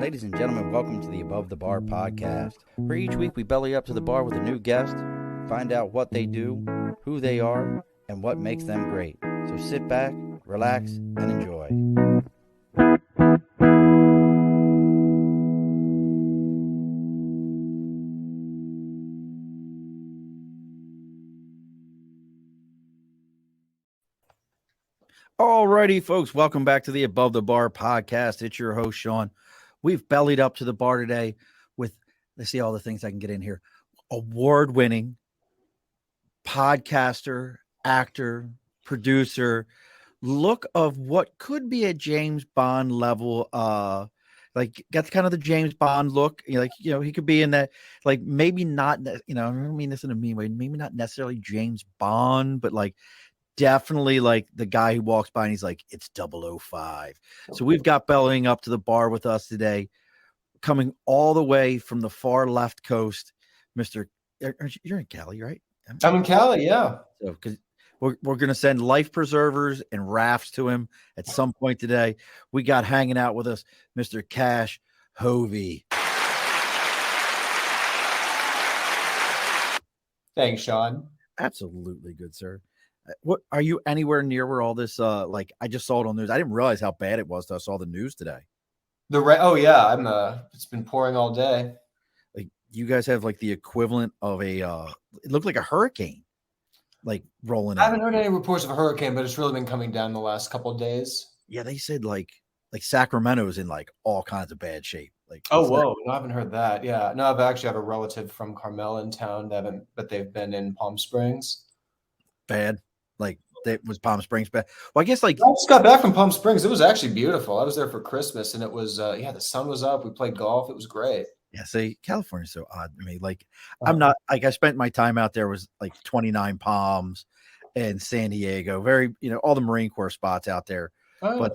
Ladies and gentlemen, welcome to the Above the Bar podcast, where each week we belly up to the bar with a new guest, find out what they do, who they are, and what makes them great. So sit back, relax, and enjoy. Alrighty, folks, welcome back to the Above the Bar podcast. It's your host, Sean. We've bellied up to the bar today with, let's see all the things I can get in here. Award-winning podcaster, actor, producer, look of what could be a James Bond level, like got kind of the James Bond look. He could be in that, like maybe not, I don't mean this in a mean way, maybe not necessarily James Bond, but like definitely like the guy who walks by and he's like, it's 005. So we've got bellying up to the bar with us today, coming all the way from the far left coast, Mr. You're in Cali, right? I'm in Cali, yeah. So because we're going to send life preservers and rafts to him at some point today. We got hanging out with us, Mr. Kash Hovey. Thanks, Sean. Absolutely good, sir. What are you anywhere near where all this? Like I just saw it on news. I didn't realize how bad it was till I saw the news today. Oh yeah, it's been pouring all day. Like you guys have like the equivalent of a. It looked like a hurricane, like rolling. I haven't heard any reports of a hurricane, but it's really been coming down the last couple of days. Yeah, they said like Sacramento's in like all kinds of bad shape. Like oh whoa, no, I haven't heard that. Yeah, no, I've actually have a relative from Carmel in town. But they've been in Palm Springs. Bad. Like that was Palm Springs bad. Well, I guess like I just got back from Palm Springs. It was actually beautiful. I was there for Christmas, and it was the sun was up. We played golf. It was great. Yeah, see, California's so odd to me. Like I'm not like I spent my time out there was like 29 Palms and San Diego. Very, all the Marine Corps spots out there. But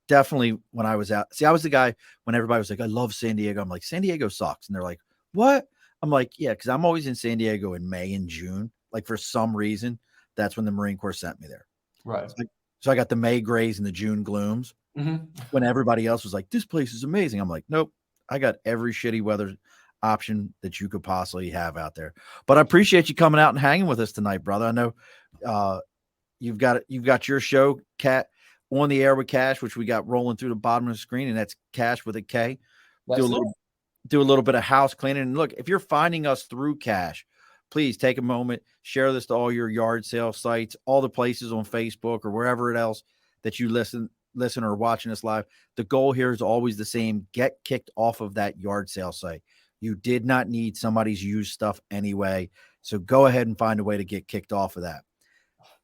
definitely when I was out, see, I was the guy when everybody was like, I love San Diego. I'm like, San Diego sucks. And they're like, what? I'm like, yeah, because I'm always in San Diego in May and June. Like for some reason, that's when the Marine Corps sent me there. Right. So I got the May grays and the June glooms. Mm-hmm. When everybody else was like, this place is amazing. I'm like, nope, I got every shitty weather option that you could possibly have out there. But I appreciate you coming out and hanging with us tonight, brother. I know you've got your show, Cat on the Air with Kash, which we got rolling through the bottom of the screen, and that's Kash with a K. Do a little bit of house cleaning. And look, if you're finding us through Kash, please take a moment, share this to all your yard sale sites, all the places on Facebook or wherever else that you listen or watching us live. The goal here is always the same. Get kicked off of that yard sale site. You did not need somebody's used stuff anyway. So go ahead and find a way to get kicked off of that.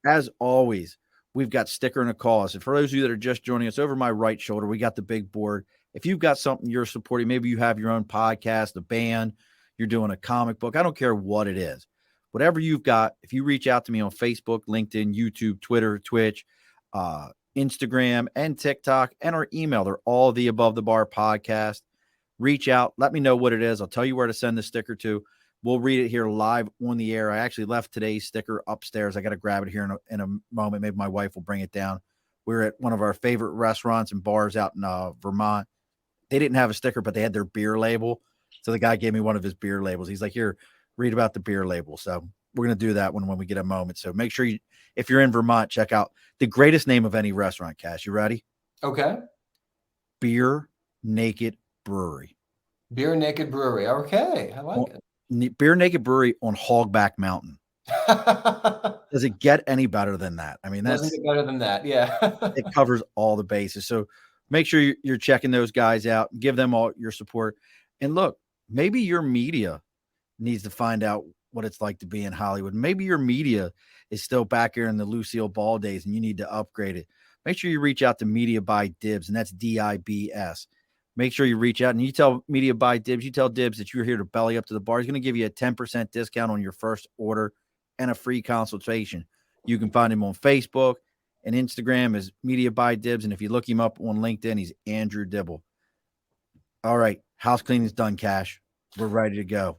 As always, we've got sticker and a cause. And for those of you that are just joining us, over my right shoulder, we got the big board. If you've got something you're supporting, maybe you have your own podcast, a band, you're doing a comic book. I don't care what it is. Whatever you've got, if you reach out to me on Facebook, LinkedIn, YouTube, Twitter, Twitch, Instagram, and TikTok, and our email, they're all the Above the Bar podcast. Reach out. Let me know what it is. I'll tell you where to send the sticker to. We'll read it here live on the air. I actually left today's sticker upstairs. I got to grab it here in a moment. Maybe my wife will bring it down. We're at one of our favorite restaurants and bars out in Vermont. They didn't have a sticker, but they had their beer label. So the guy gave me one of his beer labels. He's like, here, read about the beer label. So we're going to do that when we get a moment. So make sure if you're in Vermont, check out the greatest name of any restaurant, Kash. You ready? Okay. Beer Naked Brewery. Beer Naked Brewery. Okay. I like it. Beer Naked Brewery on Hogback Mountain. Does it get any better than that? I mean, doesn't get better than that. Yeah. It covers all the bases. So make sure you're checking those guys out. Give them all your support. And look, maybe your media needs to find out what it's like to be in Hollywood. Maybe your media is still back here in the Lucille Ball days and you need to upgrade it. Make sure you reach out to Media by Dibs, and that's DIBS. Make sure you reach out and you tell Media by Dibs, you tell Dibs that you're here to belly up to the bar. He's going to give you a 10% discount on your first order and a free consultation. You can find him on Facebook and Instagram as Media by Dibs. And if you look him up on LinkedIn, he's Andrew Dibble. All right. House cleaning's done, Kash. We're ready to go.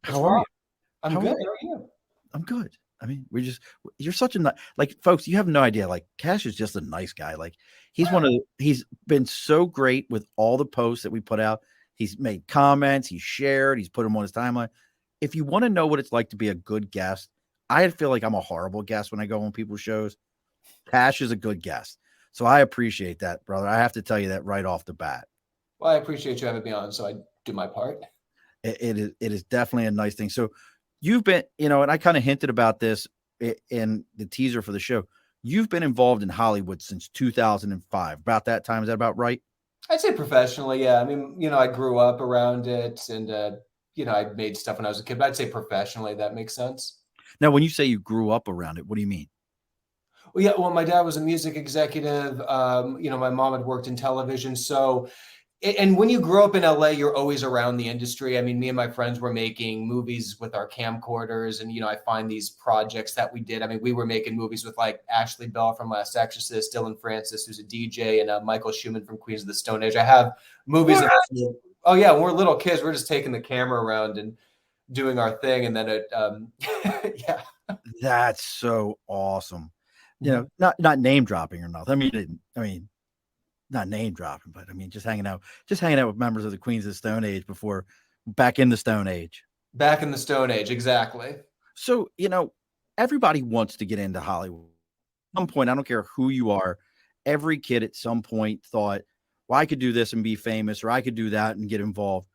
How are you? I'm good. How are you? I'm good. I mean, you're such a like, folks, you have no idea. Like, Cash is just a nice guy. Like, he's been so great with all the posts that we put out. He's made comments, he's shared, he's put them on his timeline. If you want to know what it's like to be a good guest, I feel like I'm a horrible guest when I go on people's shows. Cash is a good guest. So I appreciate that, brother. I have to tell you that right off the bat. Well, I appreciate you having me on, so I do my part. It is definitely a nice thing. So you've been, and I kind of hinted about this in the teaser for the show. You've been involved in Hollywood since 2005. About that time, is that about right? I'd say professionally, yeah. I mean, I grew up around it, and I made stuff when I was a kid. But I'd say professionally, that makes sense. Now, when you say you grew up around it, what do you mean? Well, yeah. Well, my dad was a music executive. My mom had worked in television, so. And when you grow up in LA, you're always around the industry. I mean, me and my friends were making movies with our camcorders, and I find these projects that we did. I mean, we were making movies with like Ashley Bell from Last Exorcist, Dylan Francis, who's a DJ, and Michael Schumann from Queens of the Stone Age. I have movies. Oh yeah, when we're little kids, we're just taking the camera around and doing our thing, and then yeah. That's so awesome. Not name dropping or nothing. I mean. Not name dropping, but I mean, just hanging out with members of the Queens of the Stone Age back in the Stone Age. Back in the Stone Age, exactly. So, everybody wants to get into Hollywood. At some point, I don't care who you are. Every kid at some point thought, well, I could do this and be famous, or I could do that and get involved.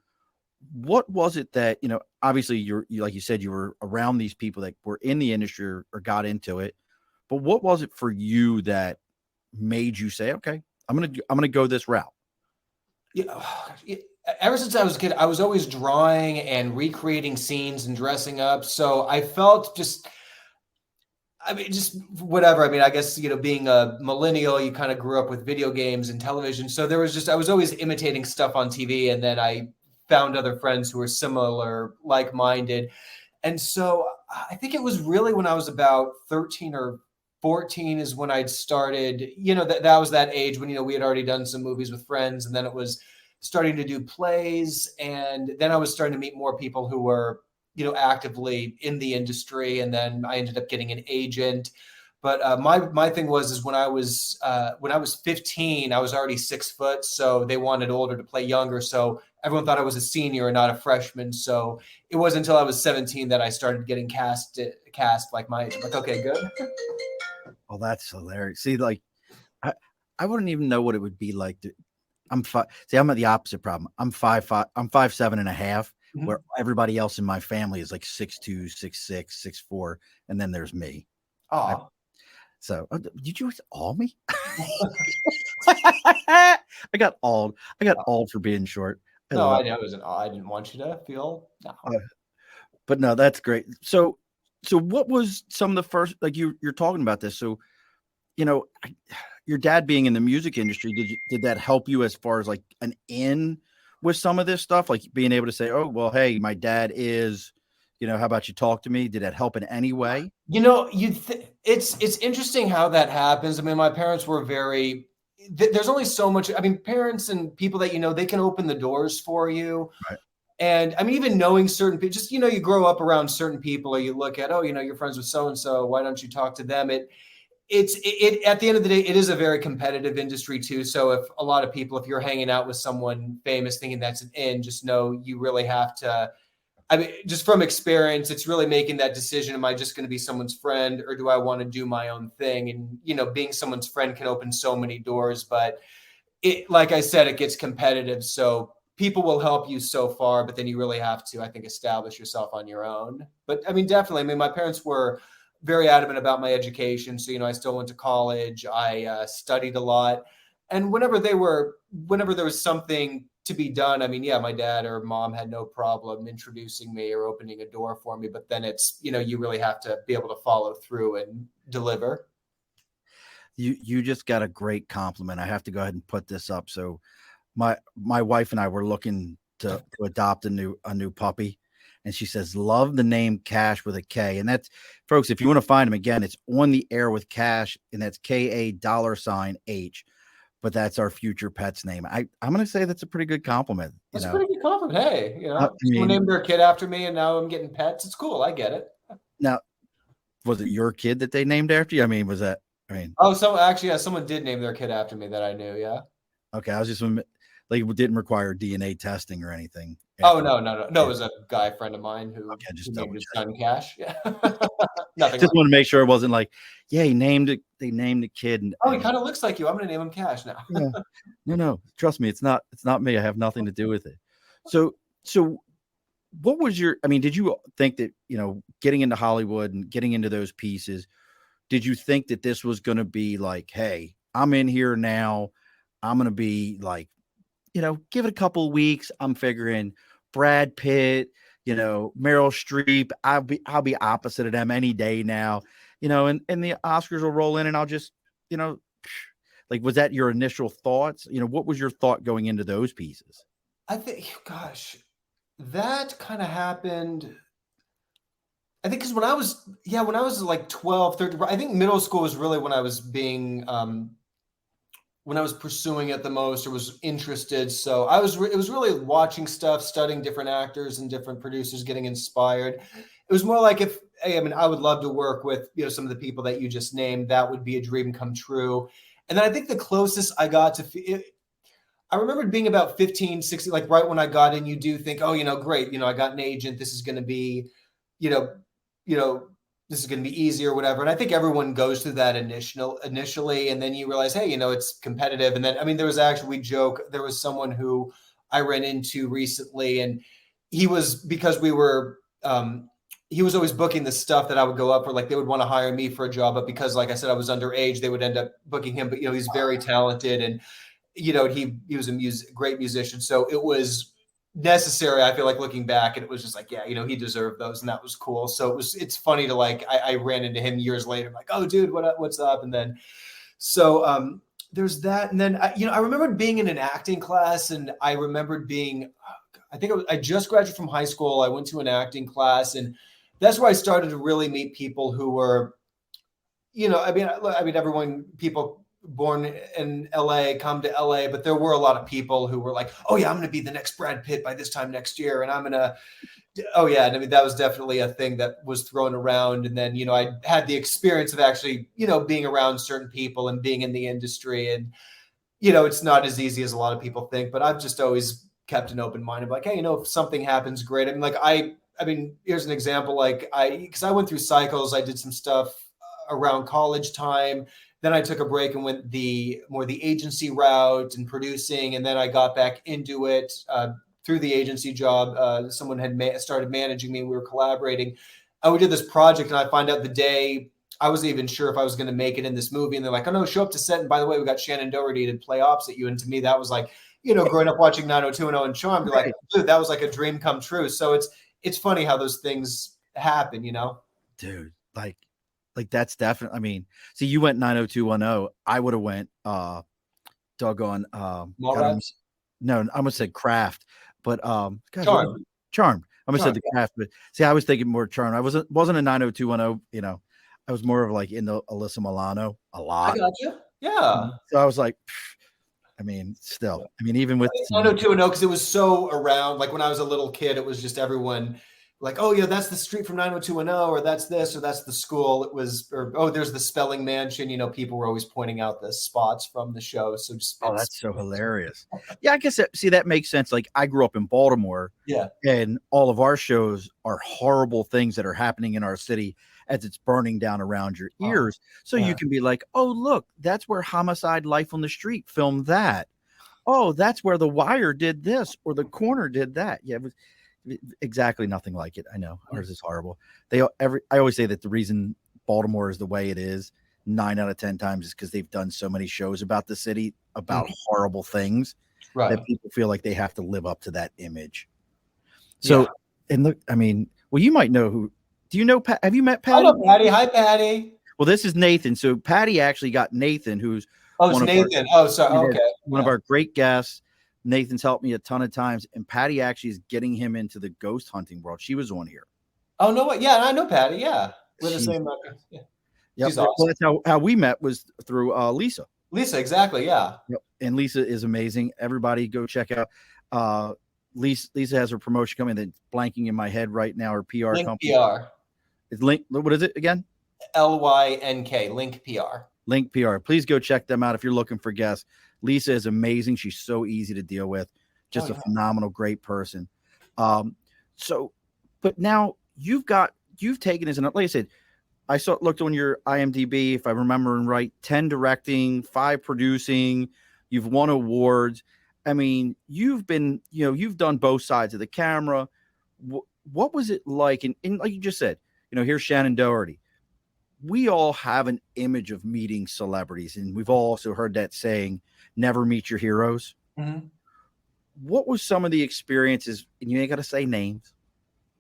What was it that, obviously you like you said, you were around these people that were in the industry or got into it, but what was it for you that made you say, okay, I'm gonna go this route? Yeah, ever since I was a kid, I was always drawing and recreating scenes and dressing up. So I felt just whatever. I mean, I guess, being a millennial, you kind of grew up with video games and television. So I was always imitating stuff on TV. And then I found other friends who were similar, like-minded. And so I think it was really when I was about 13 or 14 is when I'd started, that was that age when, we had already done some movies with friends, and then it was starting to do plays. And then I was starting to meet more people who were, actively in the industry. And then I ended up getting an agent. But my thing is when I was 15, I was already 6 foot. So they wanted older to play younger. So everyone thought I was a senior and not a freshman. So it wasn't until I was 17 that I started getting cast like my age. I'm like, okay, good. Oh, that's hilarious. See, like, I wouldn't even know what it would be like I'm at the opposite problem. I'm 5'5", I'm 5'7.5", where everybody else in my family is like 6'2", 6'6", 6'4", and then there's me. Oh. So did you all me? I got awed for being short. No, I didn't want you to feel no. But no, that's great. So what was some of the first, like you're talking about this. So, your dad being in the music industry, did that help you as far as like an in with some of this stuff? Like being able to say, oh, well, hey, my dad is, how about you talk to me? Did that help in any way? It's interesting how that happens. I mean, my parents were there's only so much. I mean, parents and people that, they can open the doors for you. Right. And I mean, even knowing certain people, just, you grow up around certain people, or you look at, oh, you're friends with so-and-so, why don't you talk to them? It's at the end of the day, it is a very competitive industry too. So if you're hanging out with someone famous thinking that's an in, just know you really have to, I mean, just from experience, it's really making that decision. Am I just going to be someone's friend, or do I want to do my own thing? And, being someone's friend can open so many doors, but like I said, it gets competitive. So people will help you so far, but then you really have to, I think, establish yourself on your own. But I mean, definitely, I mean, my parents were very adamant about my education. So, I still went to college. I studied a lot. And whenever there was something to be done, I mean, yeah, my dad or mom had no problem introducing me or opening a door for me. But then it's, you really have to be able to follow through and deliver. You just got a great compliment. I have to go ahead and put this up. So my wife and I were looking to adopt a new puppy. And she says, love the name Cash with a K. And that's, folks, if you want to find him again, it's On the Air with Cash, and that's KA$H. But that's our future pet's name. I'm going to say that's a pretty good compliment. That's a pretty good compliment. Hey, someone named their kid after me, and now I'm getting pets. It's cool. I get it. Now, Was it your kid that they named after you? I mean, was that? I mean, Oh, so actually, yeah, someone did name their kid after me that I knew. Yeah. okay. I was just like it didn't require DNA testing or anything. Oh After, no. It was a guy friend of mine who okay, just named double his check. son Cash. Yeah. Nothing Just like. want to make sure it wasn't like, yeah, he named it. They named the kid, Oh, he and kind of looks like you. I'm gonna name him Cash now. yeah, no. Trust me, it's not. It's not me. I have nothing to do with it. So what was your? I mean, did you think that getting into Hollywood and getting into those pieces? Did you think that this was going to be like, hey, I'm in here now. I'm going to be like, give it a couple of weeks. I'm figuring Brad Pitt, Meryl Streep. I'll be opposite of them any day now, and the Oscars will roll in and I'll just, like, was that your initial thoughts? What was your thought going into those pieces? I think, gosh, that kind of happened. I think because when I was like 12, 13, I think middle school was really when I was when I was pursuing it the most or was interested. So it was really watching stuff, studying different actors and different producers, getting inspired. It was more like hey, I mean, I would love to work with, some of the people that you just named. That would be a dream come true. And then I think the closest I got to I remember being about 15, 16, like right when I got in, you do think, oh, great, I got an agent. This is going to be, you know, you know, this is going to be easy or whatever. And I think everyone goes through that initially, and then you realize, hey, it's competitive. And then, I mean, we joke, there was someone who I ran into recently, and he was, because he was always booking the stuff that I would go up for. Like they would want to hire me for a job, but because, like I said, I was underage, they would end up booking him. But, he's very talented, and he was a great musician. So it was necessary, I feel like, looking back, and it was just like, yeah, he deserved those, and that was cool. So it's funny to like, I ran into him years later, like, oh dude, what's up? And then, so there's that. And then, I remembered being in an acting class, and I remembered I think I just graduated from high school. I went to an acting class, and that's where I started to really meet people who were, people born in LA come to LA, but there were a lot of people who were like, oh yeah, I'm going to be the next Brad Pitt by this time next year. And I'm going to, oh yeah. And I mean, that was definitely a thing that was thrown around. And then, I had the experience of actually, being around certain people and being in the industry. And, it's not as easy as a lot of people think, but I've just always kept an open mind of like, hey, if something happens, great. I mean, like, I mean, here's an example. Like because I went through cycles, I did some stuff around college time. Then I took a break and went more the agency route and producing. And then I got back into it through the agency job. Someone had started managing me. We were collaborating. And we did this project, and I find out the day I wasn't even sure if I was going to make it in this movie. And they're like, oh no, show up to set. And by the way, we got Shannon Doherty to play opposite you. And to me, that was like, growing up watching 90210 and Charmed, be like, dude, that was like a dream come true. So it's funny how those things happen, Dude, like that's definitely, I mean, see, you went 90210. I would have went doggone no, I almost said Craft, but God, Charmed. I almost said the Craft, but see, I was thinking more Charmed. I wasn't a 90210, I was more of like into Alyssa Milano a lot. I got you. Yeah. So I was like, I mean, still, I mean, even with 90210, because it was so around, like when I was a little kid, it was just everyone like, oh yeah, that's the street from 90210, or that's this, or that's the school. It was, or oh, there's the spelling mansion. People were always pointing out the spots from the show. So that's so hilarious. Yeah, I guess that makes sense. Like I grew up in Baltimore. Yeah. And all of our shows are horrible things that are happening in our city as it's burning down around your ears. So you can be like, oh, look, that's where Homicide: Life on the Street filmed that. Oh, that's where The Wire did this, or The Corner did that. Yeah, it was exactly nothing like it. I know ours is horrible. I always say that the reason Baltimore is the way it is 9 out of 10 times is because they've done so many shows about the city, about horrible things, that people feel like they have to live up to that image. So, and look, I mean, well, you might know who. Do you know Pat? Have you met Patty? Hello, Patty. Hi, Patty. Well, this is Nathan. So Patty actually got Nathan, who's it's Nathan. One of our great guests. Nathan's helped me a ton of times, and Patty actually is getting him into the ghost hunting world. She was on here. Oh no! Yeah, I know Patty. Yeah, we're the same. Yeah. Yep. She's awesome. Well, that's how we met, was through Lisa. Lisa, exactly. Yeah. Yep. And Lisa is amazing. Everybody go check out. Lisa has her promotion coming that's blanking in my head right now. Her PR Link company. PR. It's Link. What is it again? LYNK, Link PR. Link PR. Please go check them out if you're looking for guests. Lisa is amazing. She's so easy to deal with. Just a phenomenal, great person. So, but now you've taken as an, like I said, looked on your IMDb, if I remember right, 10 directing, 5 producing, you've won awards. I mean, you've done both sides of the camera. What was it like? And like you just said, here's Shannon Doherty. We all have an image of meeting celebrities, and we've all also heard that saying, never meet your heroes. Mm-hmm. What was some of the experiences? And you ain't got to say names.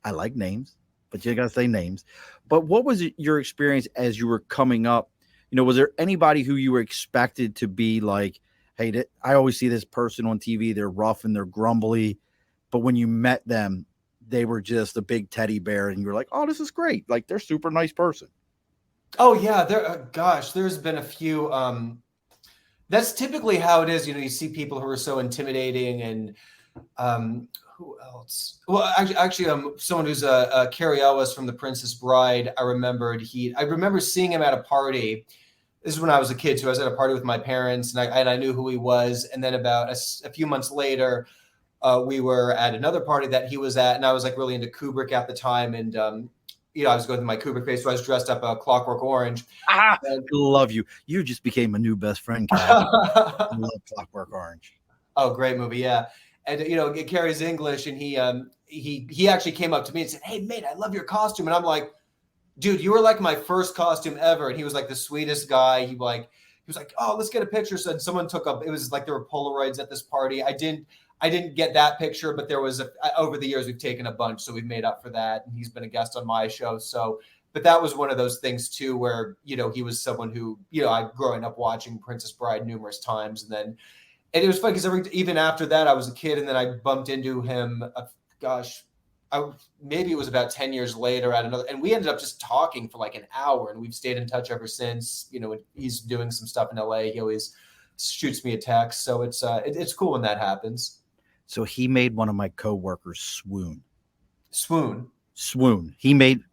I like names, but you got to say names. But what was your experience as you were coming up? Was there anybody who you were expected to be like, hey, I always see this person on TV, they're rough and they're grumbly, but when you met them, they were just a big teddy bear, and you were like, oh, this is great. Like, they're super nice person. Oh yeah, there's been a few. That's typically how it is. You see people who are so intimidating, and who else? Well, actually, someone who's Carrie Ellis from The Princess Bride. I remember seeing him at a party. This is when I was a kid, so I was at a party with my parents, and I knew who he was. And then about a few months later, we were at another party that he was at, and I was like really into Kubrick at the time, and I was going through my Kubrick phase, so I was dressed up a Clockwork Orange. I love you. You just became a new best friend, Kash. I love Clockwork Orange. Oh, great movie, yeah. And Carrie's English, and he actually came up to me and said, "Hey, mate, I love your costume." And I'm like, "Dude, you were like my first costume ever." And he was like the sweetest guy. He was like, "Oh, let's get a picture." So someone took up. It was like there were Polaroids at this party. I didn't get that picture, but there was over the years we've taken a bunch, so we've made up for that. And he's been a guest on my show. So, but that was one of those things too, where he was someone who I growing up watching Princess Bride numerous times, and it was funny because even after that I was a kid, and then I bumped into him. Maybe it was about 10 years later at another, and we ended up just talking for like an hour, and we've stayed in touch ever since. He's doing some stuff in LA. He always shoots me a text, so it's cool when that happens. So he made one of my coworkers swoon.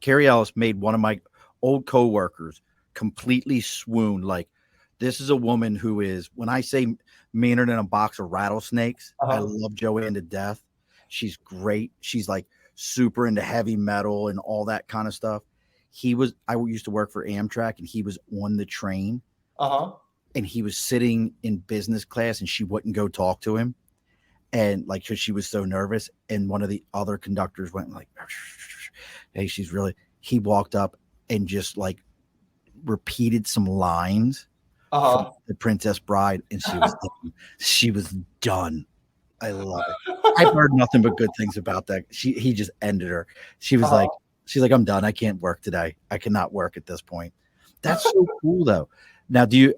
Carrie Ellis made one of my old coworkers completely swoon. Like, this is a woman who is, when I say meaner than a box of rattlesnakes, I love Joanne to death. She's great. She's like super into heavy metal and all that kind of stuff. I used to work for Amtrak, and he was on the train. And he was sitting in business class, and she wouldn't go talk to him. And like, cause she was so nervous, and one of the other conductors went like, "Hey, he walked up and just like repeated some lines from The Princess Bride, and she was done. I love it. I've heard nothing but good things about that. He just ended her. She's like, I'm done. I can't work today. I cannot work at this point. That's so cool though. Now, you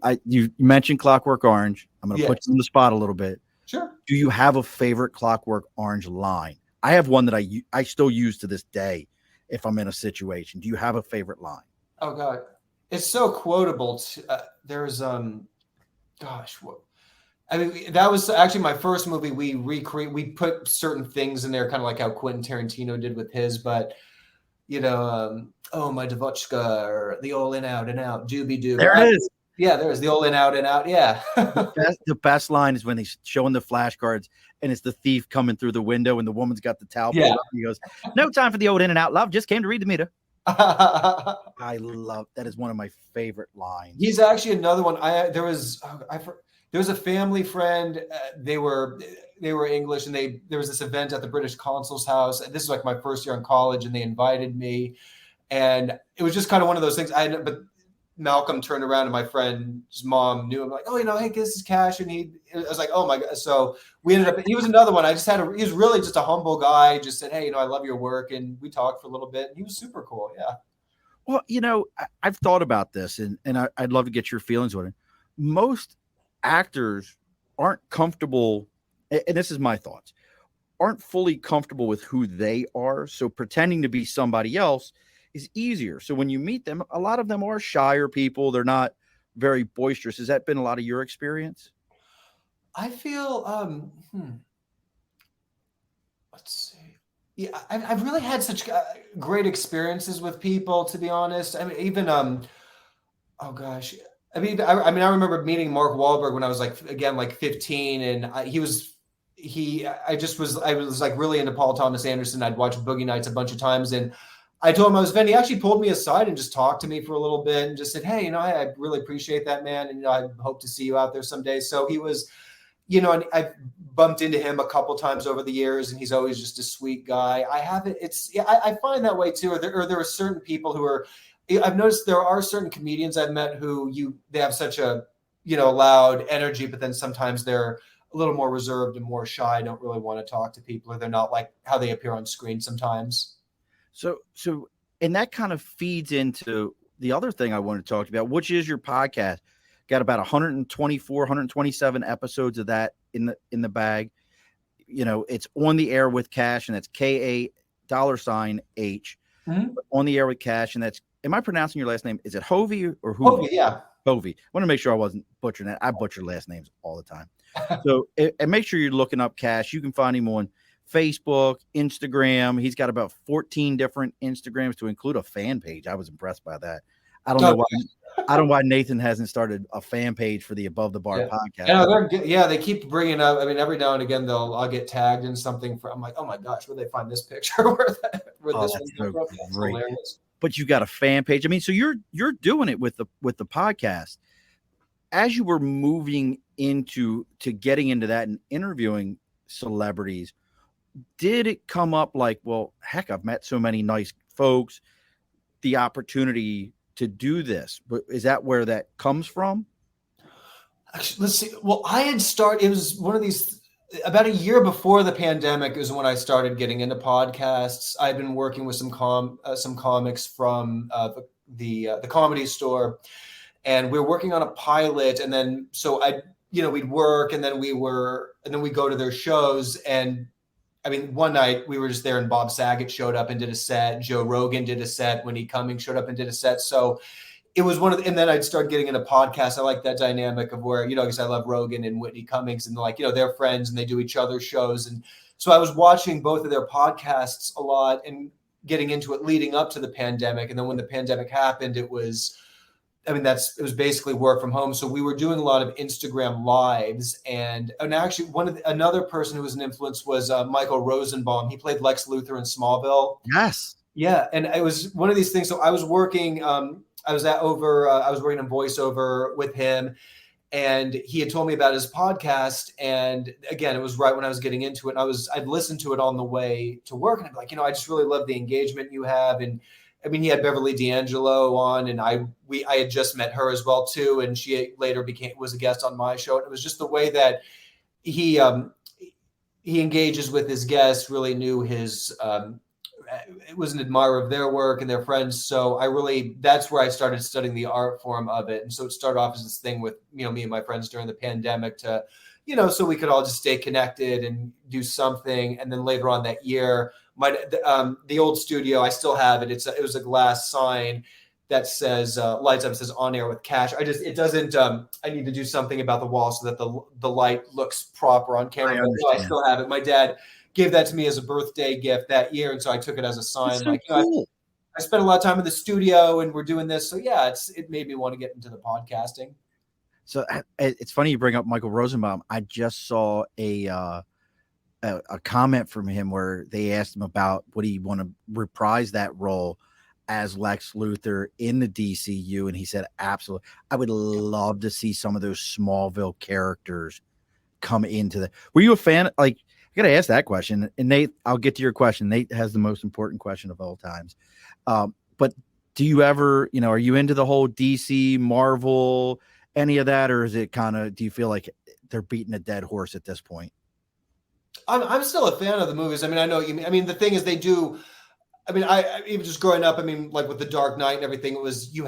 mentioned Clockwork Orange. I'm going to put you on the spot a little bit. Sure. Do you have a favorite Clockwork Orange line? I have one that I still use to this day if I'm in a situation. Do you have a favorite line? Oh God, it's so quotable. There's that was actually my first movie. We put certain things in there, kind of like how Quentin Tarantino did with his. But oh my Devochka, or the all in out and out doobie doo. There it is. Yeah, there's the all in out and out. Yeah. The best line is when he's showing the flashcards, and it's the thief coming through the window, and the woman's got the towel. Yeah. He goes, "No time for the old in and out, love. Just came to read the meter." I love that. Is one of my favorite lines. He's actually another one. There was a family friend. They were English, and there was this event at the British consul's house. This is like my first year in college, and they invited me, and it was just kind of one of those things. But Malcolm turned around, and my friend's mom knew him. Like, "Oh, hey, this is Kash," and I was like, "Oh my God!" So we ended up. He was another one. He was really just a humble guy. Just said, "Hey, I love your work," and we talked for a little bit. And he was super cool. Yeah. Well, I've thought about this, and I'd love to get your feelings on it. Most actors aren't comfortable, and this is my thoughts, aren't fully comfortable with who they are. So pretending to be somebody else is easier. So when you meet them, a lot of them are shyer people. They're not very boisterous. Has that been a lot of your experience? I feel, let's see. Yeah, I've really had such great experiences with people, to be honest. I mean, even oh gosh, I remember meeting Mark Wahlberg when I was like again like 15, and I was like really into Paul Thomas Anderson. I'd watched Boogie Nights a bunch of times, and I told him I was a fan. He actually pulled me aside and just talked to me for a little bit and just said, "Hey, I really appreciate that, man, and I hope to see you out there someday." So he was, and I've bumped into him a couple times over the years, and he's always just a sweet guy. I haven't. It's yeah, I find that way too. Or there are certain people who are. I've noticed there are certain comedians I've met who they have such a loud energy, but then sometimes they're a little more reserved and more shy. Don't really want to talk to people, or they're not like how they appear on screen sometimes. So, and that kind of feeds into the other thing I wanted to talk to you about, which is your podcast. Got about 124, 127 episodes of that in the bag. It's on the air with Kash, and that's KA$H. Mm-hmm. On the air with Kash, and that's. Am I pronouncing your last name? Is it Hovey or Hovey? Hovey, yeah. Hovey. I want to make sure I wasn't butchering that. I butcher last names all the time. So, and make sure you're looking up Kash. You can find him on Facebook, Instagram. He's got about 14 different Instagrams to include a fan page. I was impressed by that. I don't know why. I don't know why Nathan hasn't started a fan page for the Above the Bar podcast. They keep bringing up. I mean, every now and again, I'll get tagged in something. I'm like, oh my gosh, where they find this picture? where this one's so from? great. Hilarious. But you got a fan page. I mean, so you're doing it with the podcast. As you were moving into getting into that and interviewing celebrities, did it come up like, well, heck, I've met so many nice folks, the opportunity to do this? But is that where that comes from? Actually, let's see. Well, it was one of these about a year before the pandemic is when I started getting into podcasts. I'd been working with some comics from the Comedy Store, and we were working on a pilot. And then we'd work, and then we go to their shows. And I mean, one night we were just there, and Bob Saget showed up and did a set. Joe Rogan did a set. Whitney Cummings showed up and did a set. So it was and then I'd start getting into podcasts. I like that dynamic of where, because I love Rogan and Whitney Cummings, and they're friends and they do each other's shows. And so I was watching both of their podcasts a lot and getting into it leading up to the pandemic. And then when the pandemic happened, it was basically work from home. So we were doing a lot of Instagram lives, and actually another person who was an influence was Michael Rosenbaum. He played Lex Luthor in Smallville. Yes. Yeah. And it was one of these things. So I was working, I was working on voiceover with him, and he had told me about his podcast. And again, it was right when I was getting into it. And I'd listened to it on the way to work, and I'd be like, I just really love the engagement you have. And I mean, he had Beverly D'Angelo on, and I had just met her as well too, and she later was a guest on my show. And it was just the way that he engages with his guests. Really knew his. Was an admirer of their work and their friends. So that's where I started studying the art form of it. And so it started off as this thing with me and my friends during the pandemic to, so we could all just stay connected and do something. And then later on that year, the old studio, I still have it. It was a glass sign that says lights up. It says on air with Kash. I need to do something about the wall so that the light looks proper on camera. I still have it. My dad gave that to me as a birthday gift that year, and so I took it as a sign. So cool. I spent a lot of time in the studio, and we're doing this. So yeah, it made me want to get into the podcasting. So it's funny you bring up Michael Rosenbaum. I just saw a comment from him where they asked him about would he want to reprise that role as Lex Luthor in the DCU, and he said absolutely. I would love to see some of those Smallville characters come into the. Were you a fan? Like, I got to ask that question. And Nate, I'll get to your question. Nate has the most important question of all times. But do you ever, are you into the whole DC, Marvel, any of that? Or is it do you feel like they're beating a dead horse at this point? I'm still a fan of the movies. I mean, I know what you mean. I mean, the thing is they do. I mean, I even just growing up, I mean, like with the Dark Knight and everything, it was,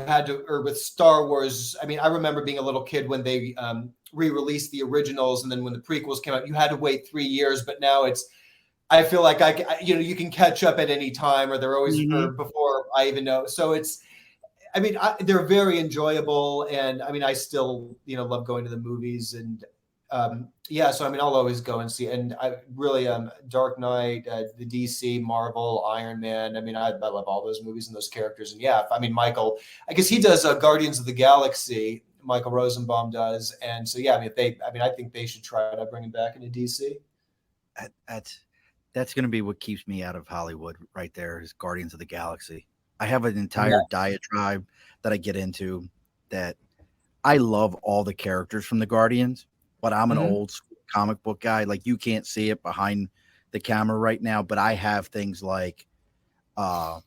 or with Star Wars. I mean, I remember being a little kid when they, re-released the originals, and then when the prequels came out, you had to wait 3 years. But now I feel like you can catch up at any time, or they're always before I even know. So they're very enjoyable, and I mean, I still love going to the movies, and yeah, so I mean, I'll always go and see, and I really Dark Knight, the DC, Marvel, Iron Man. I mean, I love all those movies and those characters, and yeah, I mean, Michael, I guess he does Guardians of the Galaxy. Michael Rosenbaum does, and so yeah, I mean, I think they should try to bring him back into DC. That's going to be what keeps me out of Hollywood right there is Guardians of the Galaxy. I have an Yeah. entire diatribe that I get into that I love all the characters from the Guardians, but I'm an Mhm. old school comic book guy. Like you can't see it behind the camera right now, but I have things like uh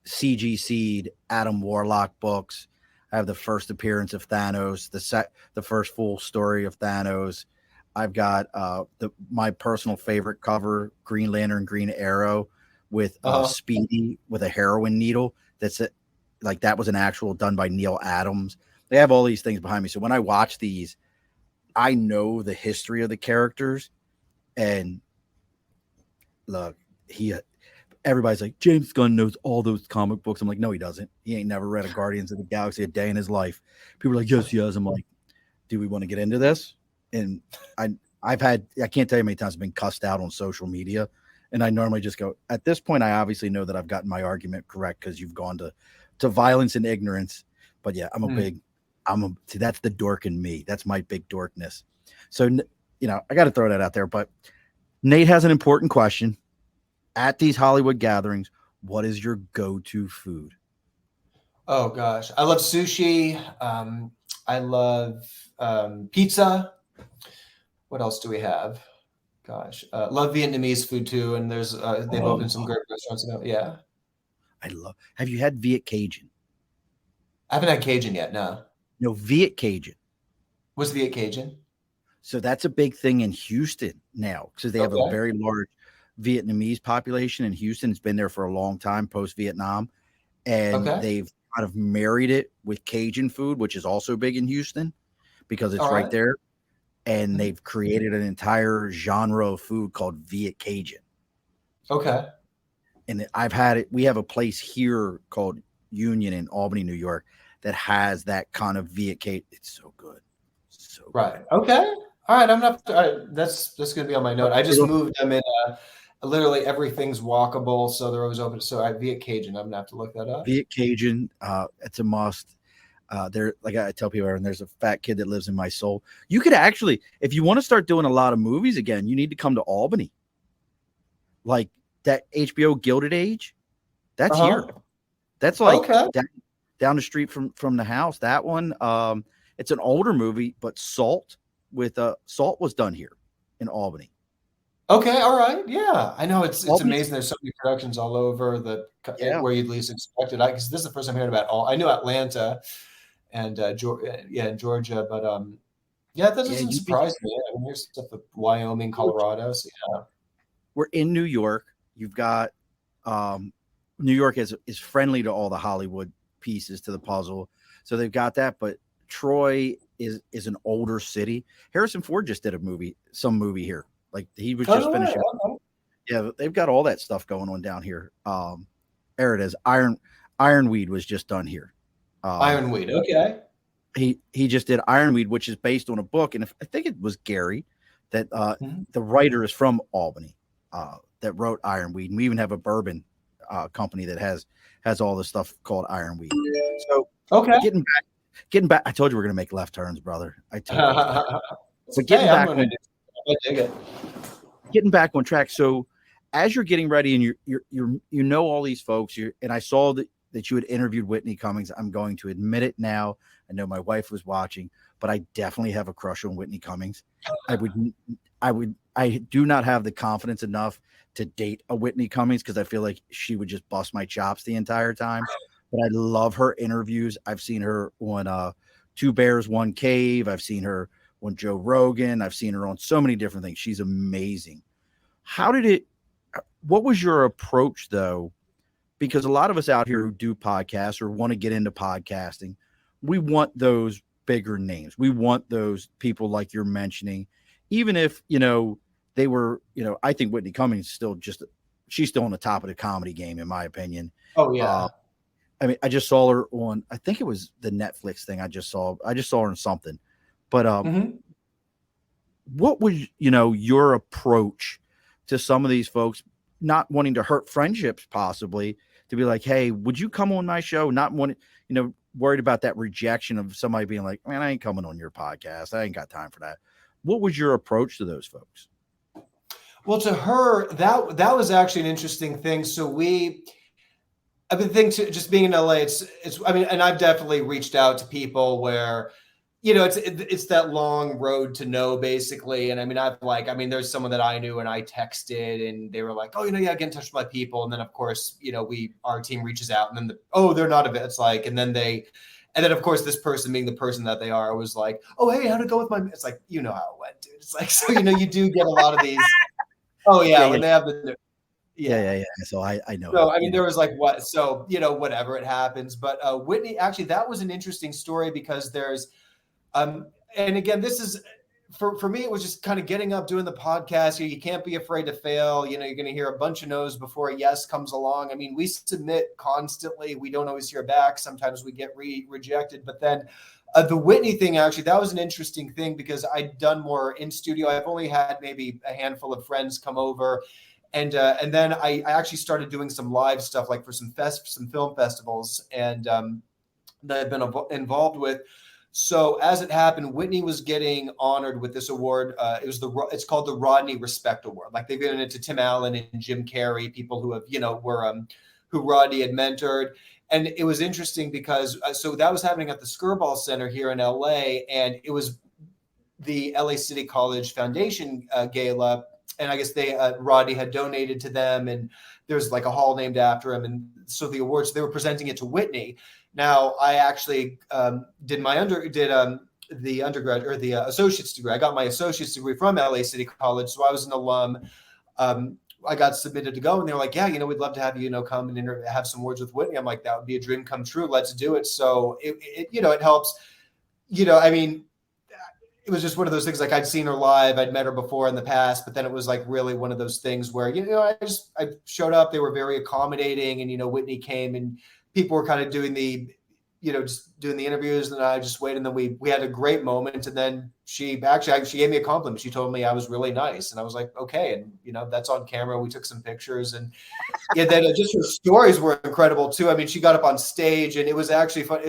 CG Seed, Adam Warlock books. I have the first appearance of Thanos, the first full story of Thanos. I've got my personal favorite cover, Green Lantern, Green Arrow, with Uh-huh. Speedy with a heroin needle. That's it. Like that was an actual done by Neil Adams. They have all these things behind me. So when I watch these, I know the history of the characters. And look, he everybody's like, James Gunn knows all those comic books. I'm like, no, he doesn't. He ain't never read a Guardians of the Galaxy a day in his life. People are like, yes, he has. I'm like, do we want to get into this? And I can't tell you how many times I've been cussed out on social media. And I normally just go, at this point, I obviously know that I've gotten my argument correct because you've gone to violence and ignorance. But yeah, see, that's the dork in me. That's my big dorkness. So, I got to throw that out there. But Nate has an important question. At these Hollywood gatherings, what is your go-to food? Oh gosh, I love sushi. I love pizza. What else do we have? Gosh, love Vietnamese food too, and they've Oh, opened some great restaurants now. Yeah, have you had Viet Cajun? I haven't had Cajun yet. No, No, Viet Cajun. what's Viet Cajun? So that's a big thing in Houston now because they have a Okay, very large Vietnamese population in Houston. It's been there for a long time post Vietnam. And okay, they've kind of married it with Cajun food, which is also big in Houston because it's all right right. there. And Mhm. they've created an entire genre of food called Viet Cajun. Okay, And I've had it. We have a place here called Union in Albany, New York, that has that kind of Viet Cajun. It's so good, so right. good. Okay, all right. I'm not. All right, that's gonna be on my note. I just It'll moved them in. Literally everything's walkable, so they're always open. So I Viet Cajun. I'm gonna have to look that up. Viet Cajun. It's a must. There, like I tell people, and there's a fat kid that lives in my soul. You could actually, if you want to start doing a lot of movies again, you need to come to Albany. Like that HBO Gilded Age, that's here. Uh-huh. That's like Okay. down the street from the house. That one, it's an older movie, but Salt was done here in Albany. Okay, all right. Yeah. I know it's Albany, amazing. There's so many productions all over yeah, where you'd least expect it. Because this is the first time hearing about all. I knew Atlanta and yeah, in Georgia, but yeah, that yeah. doesn't surprise me. I mean, here's stuff with Wyoming, Colorado. So yeah. We're in New York. You've got um, New York is friendly to all the Hollywood pieces to the puzzle, so they've got that. But Troy is an older city. Harrison Ford just did some movie here. Like he was Oh, just no way. finishing. Okay. Yeah, they've got all that stuff going on down here. There it is. Ironweed was just done here. Um, Ironweed. Okay. he just did Ironweed, which is based on a book, and I think it was Gary that Mhm. the writer is from Albany that wrote Ironweed, and we even have a bourbon company that has all this stuff called Ironweed. So Okay. getting back, I told you we're gonna make left turns, brother. I told you. But Hey, I'm gonna do. I dig it. getting back on track. So as you're getting ready and you know all these folks, and I saw that you had interviewed Whitney Cummings. I'm going to admit it now. I know my wife was watching, but I definitely have a crush on Whitney Cummings. I do not have the confidence enough to date a Whitney Cummings because I feel like she would just bust my chops the entire time. But I love her interviews. I've seen her on Two Bears, One Cave. I've seen her on Joe Rogan. I've seen her on so many different things. She's amazing. What was your approach though? Because a lot of us out here who do podcasts or want to get into podcasting, we want those bigger names. We want those people like you're mentioning, even if, they were, I think Whitney Cummings she's still on the top of the comedy game, in my opinion. Oh Uh, yeah. I mean, I just saw her I think it was the Netflix thing. I just saw her in something, but Mhm. what was, your approach to some of these folks not wanting to hurt friendships, possibly, to be like, hey, would you come on my show? Not wanting, worried about that rejection of somebody being like, man, I ain't coming on your podcast. I ain't got time for that. What was your approach to those folks? Well, to her, that was actually an interesting thing. So I've been thinking, just being in LA, I mean, and I've definitely reached out to people where, it's that long road to know, basically. And I mean, there's someone that I knew and I texted and they were like, oh, yeah, get in touch with my people. And then of course, our team reaches out and then they're not a bit. It's like, and then of course, this person being the person that they are was like, oh, hey, how'd it go with my, it's like, you know how it went, dude. It's like, so, you do get a lot of these. Oh yeah. When they have the, yeah. So I know. So, I mean, there was like what, so, whatever, it happens. But Whitney, actually, that was an interesting story because there's, and again, this is, for me, it was just kind of getting up, doing the podcast. You can't be afraid to fail. You're going to hear a bunch of no's before a yes comes along. I mean, we submit constantly. We don't always hear back. Sometimes we get rejected. But then the Whitney thing, actually, that was an interesting thing because I'd done more in studio. I've only had maybe a handful of friends come over. And then I actually started doing some live stuff, like for some film festivals, and that I've been involved with. So as it happened, Whitney was getting honored with this award. It's called the Rodney Respect Award. Like they've given it to Tim Allen and Jim Carrey, people who have who Rodney had mentored. And it was interesting because so that was happening at the Skirball Center here in LA, and it was the LA City College Foundation gala. And I guess Rodney had donated to them, and there's like a hall named after him. And so the awards, they were presenting it to Whitney. Now, I actually did the undergrad or the associate's degree. I got my associate's degree from LA City College, so I was an alum. I got submitted to go, and they were like, "Yeah, we'd love to have you, come and have some words with Whitney." I'm like, "That would be a dream come true. Let's do it." So it helps. I mean, it was just one of those things. Like I'd seen her live, I'd met her before in the past, but then it was like really one of those things where I showed up. They were very accommodating, and Whitney came and people were kind of doing just doing the interviews, and I just waited, and then we had a great moment. And then she gave me a compliment. She told me I was really nice, and I was like, okay. And that's on camera. We took some pictures, and then just her stories were incredible too. I mean, she got up on stage, and it was actually fun.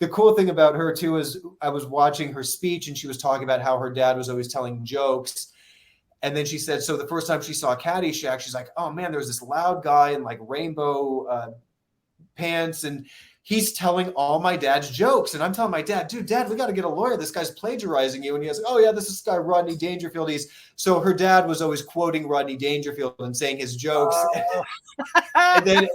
The cool thing about her too is I was watching her speech, and she was talking about how her dad was always telling jokes. And then she said, so the first time she saw Caddyshack, she's like, oh man, there's this loud guy in like rainbow pants, and he's telling all my dad's jokes. And I'm telling my dad, dude, Dad, we got to get a lawyer. This guy's plagiarizing you. And he goes, oh yeah, this is this guy Rodney Dangerfield. So her dad was always quoting Rodney Dangerfield and saying his jokes. And then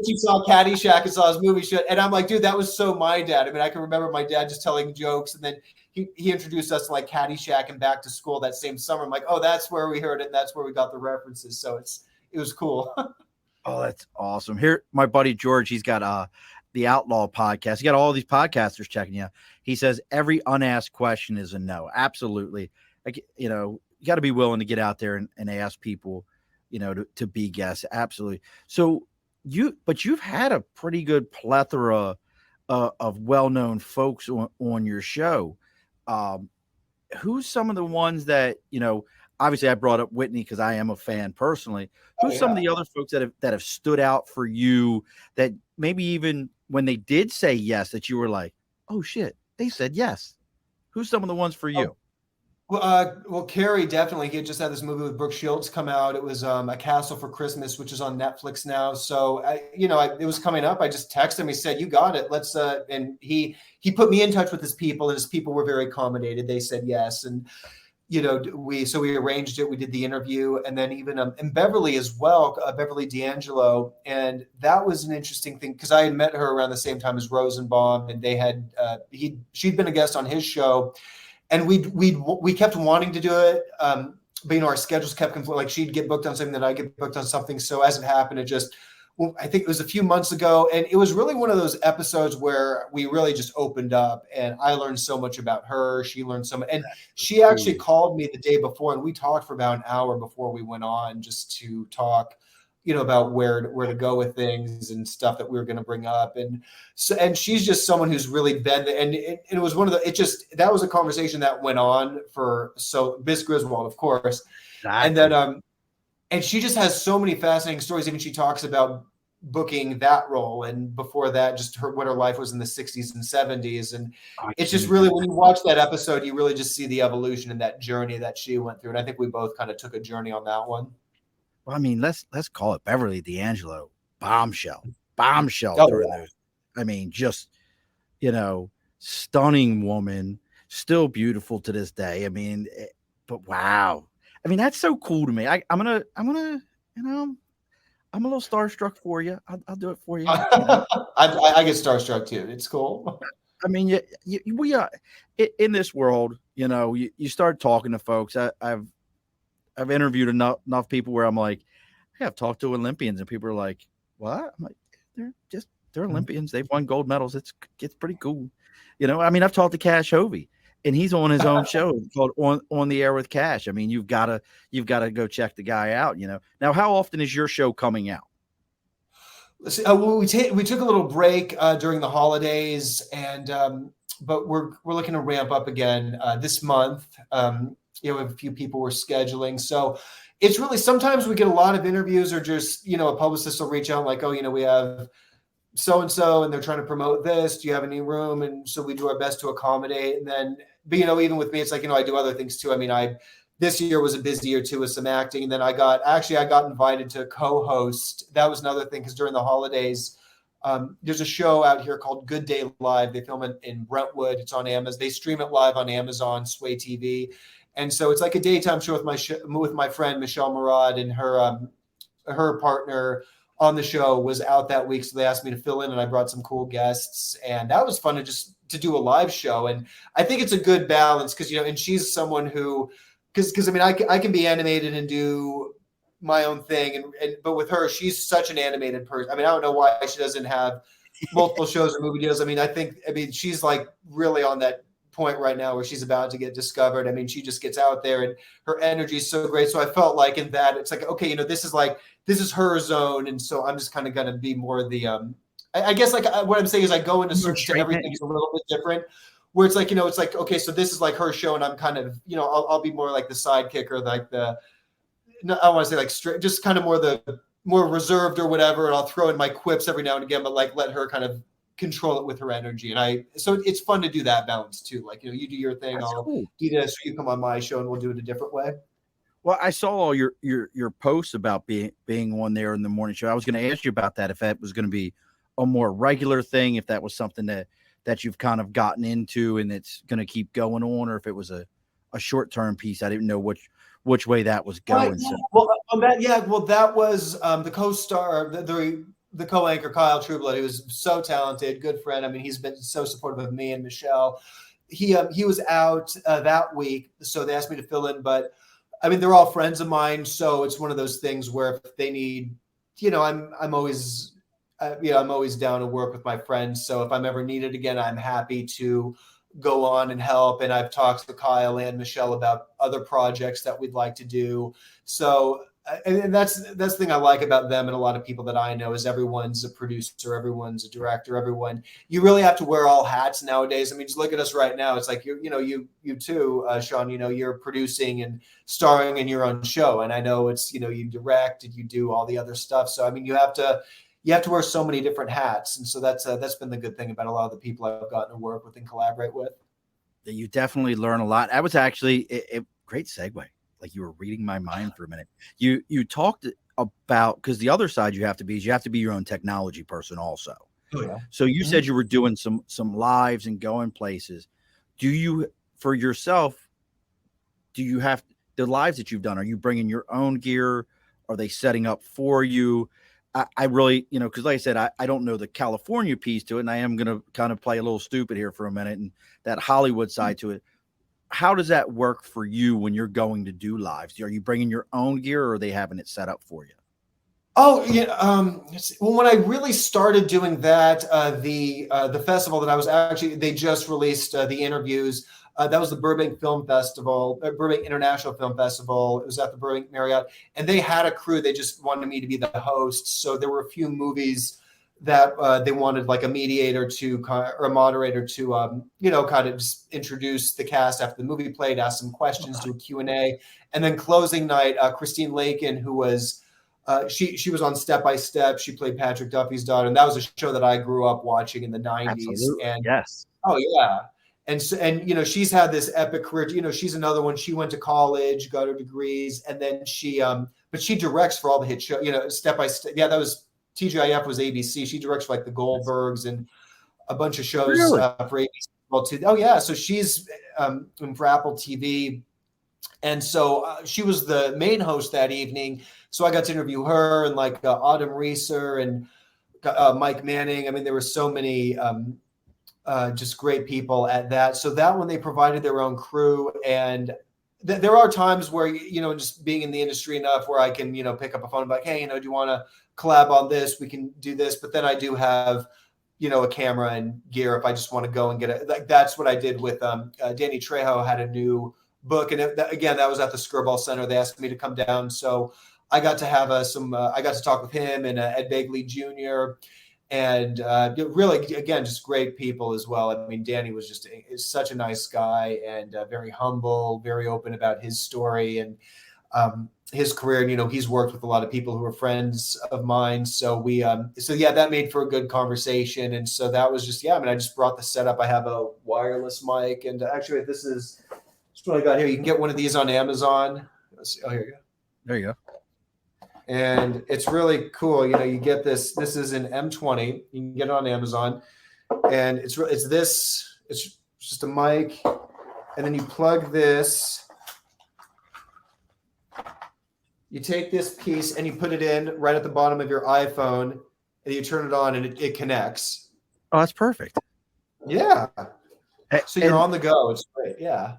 she saw Caddyshack and saw his movie shit. And I'm like, dude, that was so my dad. I mean, I can remember my dad just telling jokes. And then he introduced us to like Caddyshack and Back to School that same summer. I'm like, oh, that's where we heard it. And that's where we got the references. So it was cool. Oh, that's awesome. Here, my buddy George, he's got the Outlaw podcast. He got all these podcasters checking you. He says every unasked question is a no. Absolutely. Like, you got to be willing to get out there and ask people, to be guests. Absolutely. So you've had a pretty good plethora of well-known folks on your show. Who's some of the ones that, obviously I brought up Whitney because I am a fan personally. Who's some of the other folks that have stood out for you that maybe even when they did say yes, that you were like, oh shit, they said yes? Who's some of the ones for you? Well, Carrie, definitely. He had just had this movie with Brooke Shields come out. It was A Castle for Christmas, which is on Netflix now. So, it was coming up. I just texted him. He said, you got it. Let's, and he put me in touch with his people, and his people were very accommodated. They said yes. And, we arranged it. We did the interview, and then even and Beverly as well, Beverly D'Angelo. And that was an interesting thing because I had met her around the same time as Rosenbaum, and they had, she'd been a guest on his show. And we kept wanting to do it, but our schedules kept conflicting. Like she'd get booked on something, then I get booked on something. So as it happened, I think it was a few months ago, and it was really one of those episodes where we really just opened up, and I learned so much about her. She learned so much, and she actually called me the day before, and we talked for about an hour before we went on, just to talk about where to go with things and stuff that we were going to bring up. And so, and she's just someone who's really been, and it was one of that was a conversation that went on for, so Miss Griswold, of course. Exactly. And then, and she just has so many fascinating stories. Even she talks about booking that role, and before that, just what her life was in the 60s and 70s. And it's just really, when you watch that episode, you really just see the evolution and that journey that she went through. And I think we both kind of took a journey on that one. Well, I mean, let's call it Beverly D'Angelo bombshell through those. I mean, just, stunning woman, still beautiful to this day. I mean, but wow. I mean, that's so cool to me. I'm gonna, I'm a little starstruck for you. I'll do it for you. I get starstruck too. It's cool. I mean, we are in this world. You start talking to folks. I've interviewed enough people where I'm like, hey, I've talked to Olympians, and people are like, what? I'm like, they're Olympians. They've won gold medals. It's pretty cool. I mean, I've talked to Kash Hovey, and he's on his own show called On the Air with Kash. I mean, you've got to go check the guy out. Now, how often is your show coming out? Well, we took a little break during the holidays, and but we're looking to ramp up again this month. We have a few people we're scheduling, so it's really, sometimes we get a lot of interviews, or just a publicist will reach out like, oh, we have so and so, and they're trying to promote this. Do you have any room? And so we do our best to accommodate. And then, but even with me, it's like I do other things too. I mean, this year was a busy year too with some acting. And then I got invited to co-host. That was another thing, because during the holidays, there's a show out here called Good Day Live. They film it in Brentwood. It's on Amazon. They stream it live on Amazon, Sway TV. And so it's like a daytime show with my friend Michelle Murad, and her partner on the show was out that week. So they asked me to fill in, and I brought some cool guests, and that was fun to do a live show. And I think it's a good balance, because, and she's someone who, because I mean, I can be animated and do my own thing. But with her, she's such an animated person. I mean, I don't know why she doesn't have multiple shows or movie deals. I mean, she's like really on that point right now where she's about to get discovered. I mean, she just gets out there, and her energy is so great. So I felt like in that, it's like, okay, this is her zone. And so I'm just kind of going to be more the, I guess what I'm saying is I go into search to everything's a little bit different, where it's like, it's like, okay, so this is like her show, and I'm kind of, I'll be more like the sidekick, or like I want to say like straight, just kind of more reserved or whatever. And I'll throw in my quips every now and again, but like let her kind of control it with her energy. And so it's fun to do that balance too. Like, you do your thing, I'll do this, or you come on my show and we'll do it a different way. Well, I saw all your posts about being on there in the morning show. I was going to ask you about that, if that was going to be a more regular thing, if that was something that you've kind of gotten into and it's going to keep going on, or if it was a short-term piece. I didn't know which way that was going. Yeah. Well, that was the co-star, the co-anchor, Kyle Trueblood. He was so talented, good friend. I mean, he's been so supportive of me and Michelle. He was out that week, so they asked me to fill in. But I mean, they're all friends of mine, so it's one of those things where if they need, I'm always down to work with my friends. So if I'm ever needed again, I'm happy to go on and help. And I've talked to Kyle and Michelle about other projects that we'd like to do. So, and that's the thing I like about them and a lot of people that I know, is everyone's a producer, everyone's a director, you really have to wear all hats nowadays. I mean, just look at us right now. It's like, you too, Sean, you're producing and starring in your own show. And I know it's, you direct and you do all the other stuff. So, I mean, you have to wear so many different hats. And so that's been the good thing about a lot of the people I've gotten to work with and collaborate with. You definitely learn a lot. I was actually a great segue. Like, you were reading my mind for a minute. You talked about, because the other side you have to be your own technology person also. Oh, yeah. So you said you were doing some lives and going places. Do you, for yourself, do you have the lives that you've done? Are you bringing your own gear? Are they setting up for you? I really, because like I said, I don't know the California piece to it, and I am going to kind of play a little stupid here for a minute, and that Hollywood side to it. How does that work for you when you're going to do lives? Are you bringing your own gear, or are they having it set up for you? Oh yeah. Well, when I really started doing that, the festival that I was actually, they just released the interviews. That was the Burbank Film Festival, Burbank International Film Festival. It was at the Burbank Marriott, and they had a crew. They just wanted me to be the host. So there were a few movies that they wanted like a mediator to or a moderator to, kind of just introduce the cast after the movie played, ask some questions, do a Q&A, and then closing night, Christine Lakin, who was she was on Step by Step. She played Patrick Duffy's daughter, and that was a show that I grew up watching in the '90s. Absolutely. And Yes. oh yeah, and so, and she's had this epic career. She's another one. She went to college, got her degrees, and then but she directs for all the hit shows. Step by Step. Yeah, that was TGIF was ABC. She directs for like the Goldbergs and a bunch of shows Really? for ABC. Well, too. Oh yeah, so she's for Apple TV. And so she was the main host that evening. So I got to interview her and like Autumn Reeser and Mike Manning. I mean, there were so many just great people at that. So that one, they provided their own crew. And there are times where, just being in the industry enough where I can, pick up a phone and be like, hey, do you want to collab on this? We can do this. But then I do have, a camera and gear if I just want to go and get it. Like that's what I did with Danny Trejo had a new book. And again, that was at the Skirball Center. They asked me to come down. So I got to have I got to talk with him and Ed Begley Jr. And really, again, just great people as well. I mean, Danny was is such a nice guy and very humble, very open about his story and his career. And, he's worked with a lot of people who are friends of mine. So that made for a good conversation. And so that was just, I just brought the setup. I have a wireless mic, and actually this is what I got here. You can get one of these on Amazon. Let's see. Oh, here you go. There you go. And it's really cool. You get this. This is an M20. You can get it on Amazon, and it's just a mic, and then you plug this. You take this piece and you put it in right at the bottom of your iPhone, and you turn it on, and it connects. Oh, that's perfect. Yeah. So you're on the go. It's great. Yeah.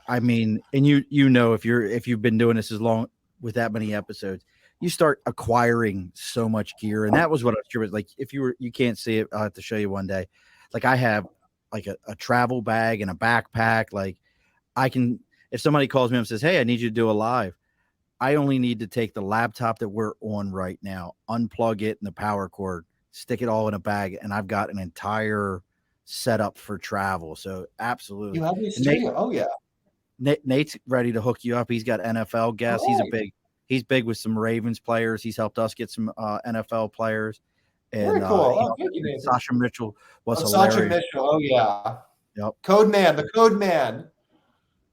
I mean, and if you've been doing this as long with that many episodes, you start acquiring so much gear. And that was what I was curious. Like if you can't see it, I'll have to show you one day. Like I have like a travel bag and a backpack. Like if somebody calls me and says, hey, I need you to do a live, I only need to take the laptop that we're on right now, unplug it and the power cord, stick it all in a bag. And I've got an entire setup for travel. So absolutely. You have your studio. Oh yeah. Nate's ready to hook you up. He's got NFL guests. Right. He's big with some Ravens players. He's helped us get some NFL players. And very cool. Sasha Mitchell was hilarious. Sasha Mitchell. Oh yeah. Yep. The Code Man.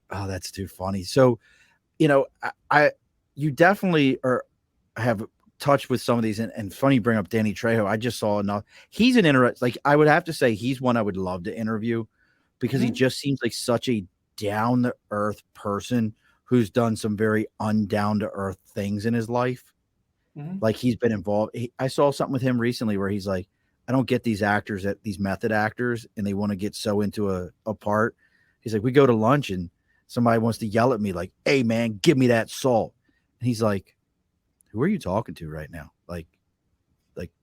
Oh, that's too funny. So, you definitely have touched with some of these, and funny you bring up Danny Trejo. I just saw enough. He's an I would have to say he's one I would love to interview because he just seems like such a down to earth person who's done some very undown to earth things in his life. Like he's been involved. I saw something with him recently where he's like, I don't get these actors these method actors and they want to get so into a part. He's like, we go to lunch and somebody wants to yell at me like, hey man, give me that salt. And he's like, who are you talking to right now? Like,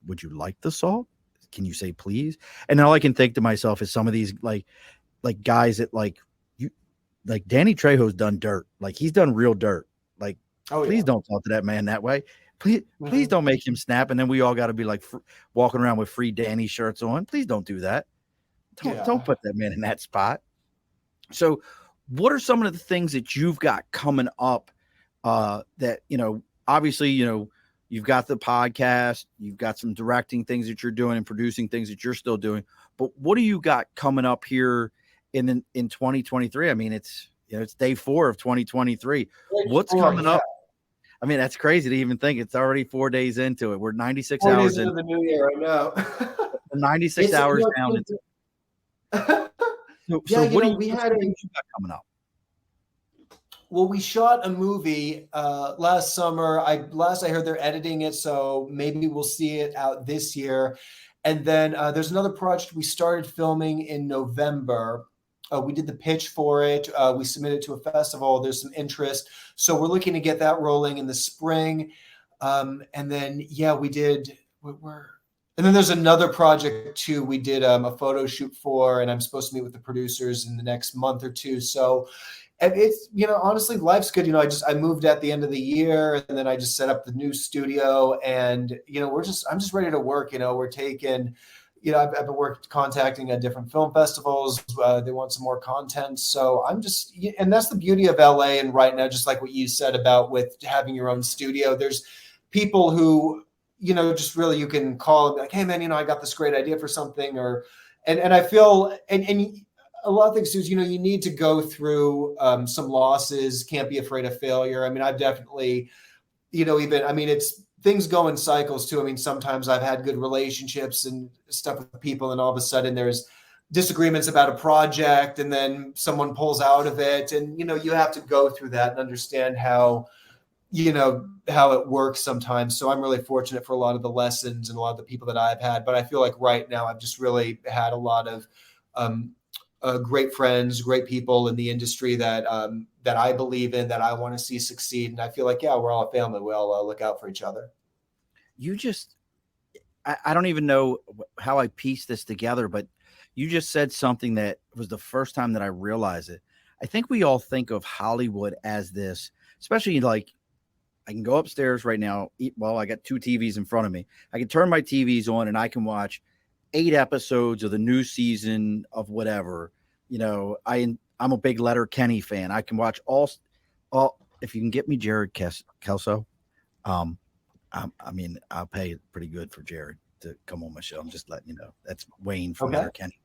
would you like the salt? Can you say please? And all I can think to myself is some of these like guys that like Danny Trejo's done dirt. Like he's done real dirt. Like, please don't talk to that man that way. Please don't make him snap. And then we all got to be like walking around with free Danny shirts on. Please don't do that. Don't put that man in that spot. So what are some of the things that you've got coming up that, obviously, you've got the podcast, you've got some directing things that you're doing and producing things that you're still doing, but what do you got coming up here in 2023? I mean, it's day 4 of 2023. What's coming up? I mean, that's crazy to even think it's already 4 days into it. We're 96 hours into the new year. I know. 96 hours down into it. So what do you got coming up? Well, we shot a movie last summer. I heard they're editing it, so maybe we'll see it out this year. And then there's another project we started filming in November. We did the pitch for it. We submitted to a festival. There's some interest. So we're looking to get that rolling in the spring. And then, yeah, we did, and then there's another project too. We did a photo shoot for, and I'm supposed to meet with the producers in the next month or two. So and it's, honestly, life's good. I moved at the end of the year, and then I just set up the new studio, and, I'm just ready to work. We're taking, I've been contacting at different film festivals. They want some more content. So and that's the beauty of LA. And right now, just like what you said about with having your own studio, there's people who, just really you can call and be like, hey man, I got this great idea for something, and I feel, and a lot of things too is, you need to go through some losses, can't be afraid of failure. I mean, I've definitely, it's things go in cycles too. I mean, sometimes I've had good relationships and stuff with people, and all of a sudden there's disagreements about a project, and then someone pulls out of it. And, you have to go through that and understand how it works sometimes. So I'm really fortunate for a lot of the lessons and a lot of the people that I've had. But I feel like right now I've just really had a lot of great friends, great people in the industry that I believe in, that I want to see succeed. And I feel like, yeah, we're all a family. We all look out for each other. I don't even know how I pieced this together, but you just said something that was the first time that I realized it. I think we all think of Hollywood as this, especially like, I can go upstairs right now. Well, I got 2 TVs in front of me. I can turn my TVs on and I can watch 8 episodes of the new season of whatever. I'm a big Letterkenny fan. I can watch all. If you can get me Jared Kelso, I mean, I'll pay pretty good for Jared to come on my show. I'm just letting you know. That's Wayne from Letterkenny.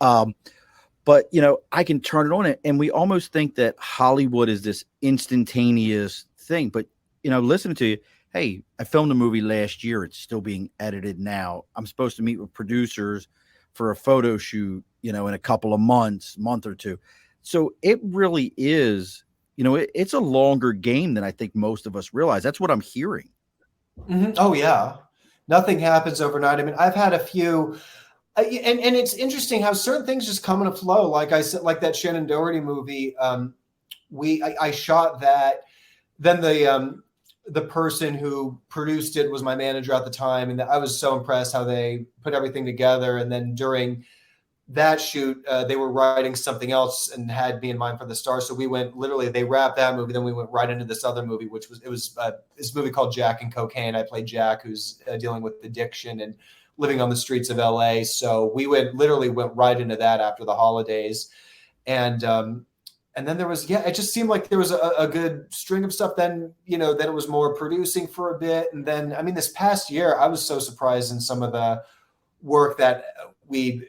But I can turn it on, and we almost think that Hollywood is this instantaneous thing. But listening to you, hey, I filmed a movie last year. It's still being edited now. I'm supposed to meet with producers for a photo shoot, in a couple of month or two. So it really is, it's a longer game than I think most of us realize. That's what I'm hearing. Mm-hmm. Oh yeah. Nothing happens overnight. I mean, I've had a few, and it's interesting how certain things just come in a flow. Like I said, like that Shannon Doherty movie, I shot that. Then the person who produced it was my manager at the time. And I was so impressed how they put everything together. And then during that shoot, they were writing something else and had me in mind for the star. So we went, literally, they wrapped that movie. Then we went right into this other movie, which was this movie called Jack and Cocaine. I played Jack, who's dealing with addiction and living on the streets of LA. So we literally went right into that after the holidays. And then there was, it just seemed like there was a good string of stuff. Then, then it was more producing for a bit. And then, I mean, this past year, I was so surprised in some of the work that we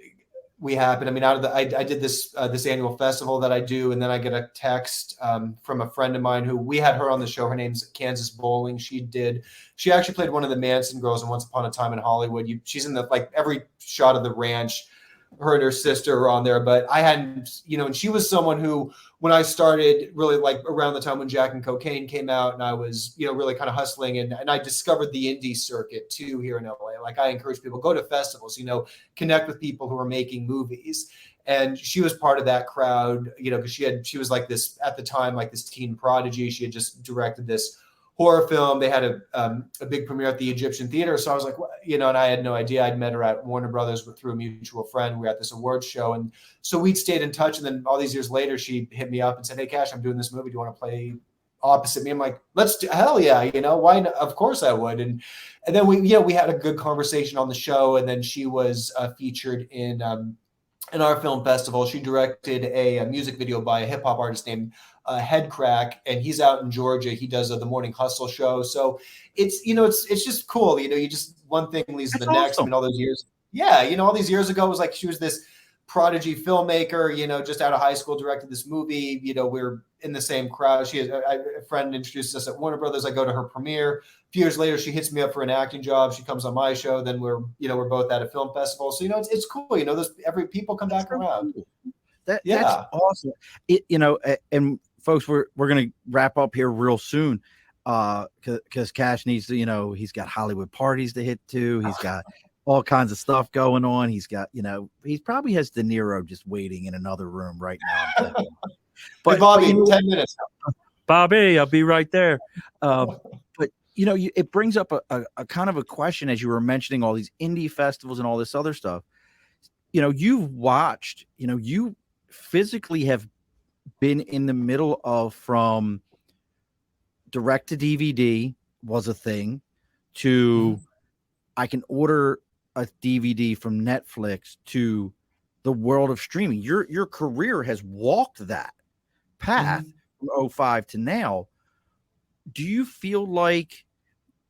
happened. I mean, I did this annual festival that I do, and then I get a text from a friend of mine who we had her on the show. Her name's Kansas Bowling. She actually played one of the Manson girls in Once Upon a Time in Hollywood. She's in every shot of the ranch. Her and her sister are on there, but I hadn't, and she was someone who, when I started really around the time when Jack and Cocaine came out, and I was, really kind of hustling, and I discovered the indie circuit too here in LA. Like, I encourage people, go to festivals, connect with people who are making movies. And she was part of that crowd, because she was like this at the time, like this teen prodigy. She had just directed this horror film. They had a big premiere at the Egyptian Theater. So I was like, and I had no idea. I'd met her at Warner Brothers through a mutual friend. We were at this awards show. And so we'd stayed in touch. And then all these years later, she hit me up and said, hey, Kash, I'm doing this movie. Do you want to play opposite me? I'm like, hell yeah. Why not? Of course I would. And then we had a good conversation on the show. And then she was featured in our film festival. She directed a music video by a hip hop artist named Head Crack, and he's out in Georgia. He does the Morning Hustle show. So it's just cool. You just, one thing leads to the next. Awesome. I mean, all those years. Yeah. All these years ago, it was like, she was this prodigy filmmaker, just out of high school, directed this movie. We're in the same crowd. She has a friend introduced us at Warner Brothers. I go to her premiere. A few years later, she hits me up for an acting job. She comes on my show. Then we're both at a film festival. So, it's cool. Every people come back around. That's awesome. And folks, we're going to wrap up here real soon. Cause Kash needs to, he's got Hollywood parties to hit to. He's got all kinds of stuff going on. He's got, he probably has De Niro just waiting in another room right now. But hey, Bobby, 10 minutes. Bobby, I'll be right there. But it brings up a kind of a question as you were mentioning all these indie festivals and all this other stuff. You've watched, you physically have been in the middle of from direct to DVD was a thing to I can order a DVD from Netflix to the world of streaming. Your career has walked that path from '05 to now. Do you feel like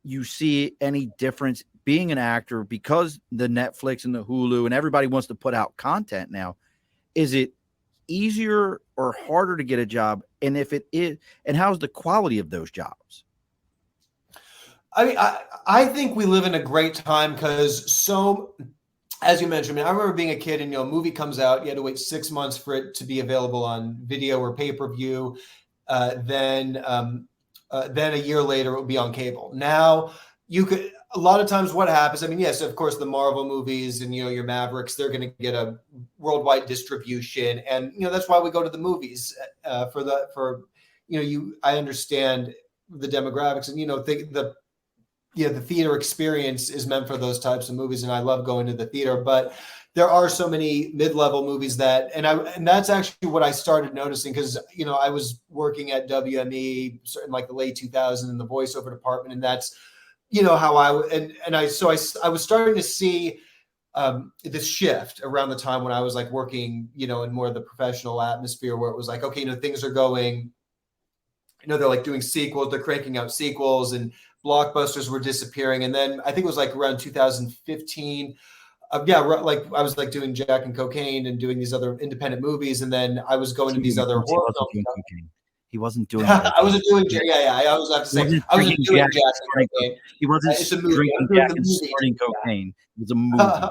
you see any difference being an actor because the Netflix and the Hulu and everybody wants to put out content now? Is it easier or harder to get a job? And if it is, and how's the quality of those jobs? I mean, I think we live in a great time because as you mentioned, I remember being a kid and, a movie comes out, you had to wait 6 months for it to be available on video or pay-per-view. Then a year later, it would be on cable. Now a lot of times what happens, yes, of course, the Marvel movies and, your Mavericks, they're going to get a worldwide distribution. And, that's why we go to the movies I understand the demographics and, the theater experience is meant for those types of movies. And I love going to the theater, but there are so many mid-level movies and that's actually what I started noticing. Cause I was working at WME in like the late 2000s in the voiceover department. And that's, how I was starting to see this shift around the time when I was like working, in more of the professional atmosphere where it was like, okay, things are going, they're like doing sequels, they're cranking out sequels and blockbusters were disappearing. And then I think it was like around 2015. Like I was like doing Jack and Cocaine and doing these other independent movies. And then I was going to these other horror films. He wasn't doing I wasn't doing I was about to say I wasn't doing Jack and Cocaine. He wasn't drinking Jack and snorting cocaine. It was a movie.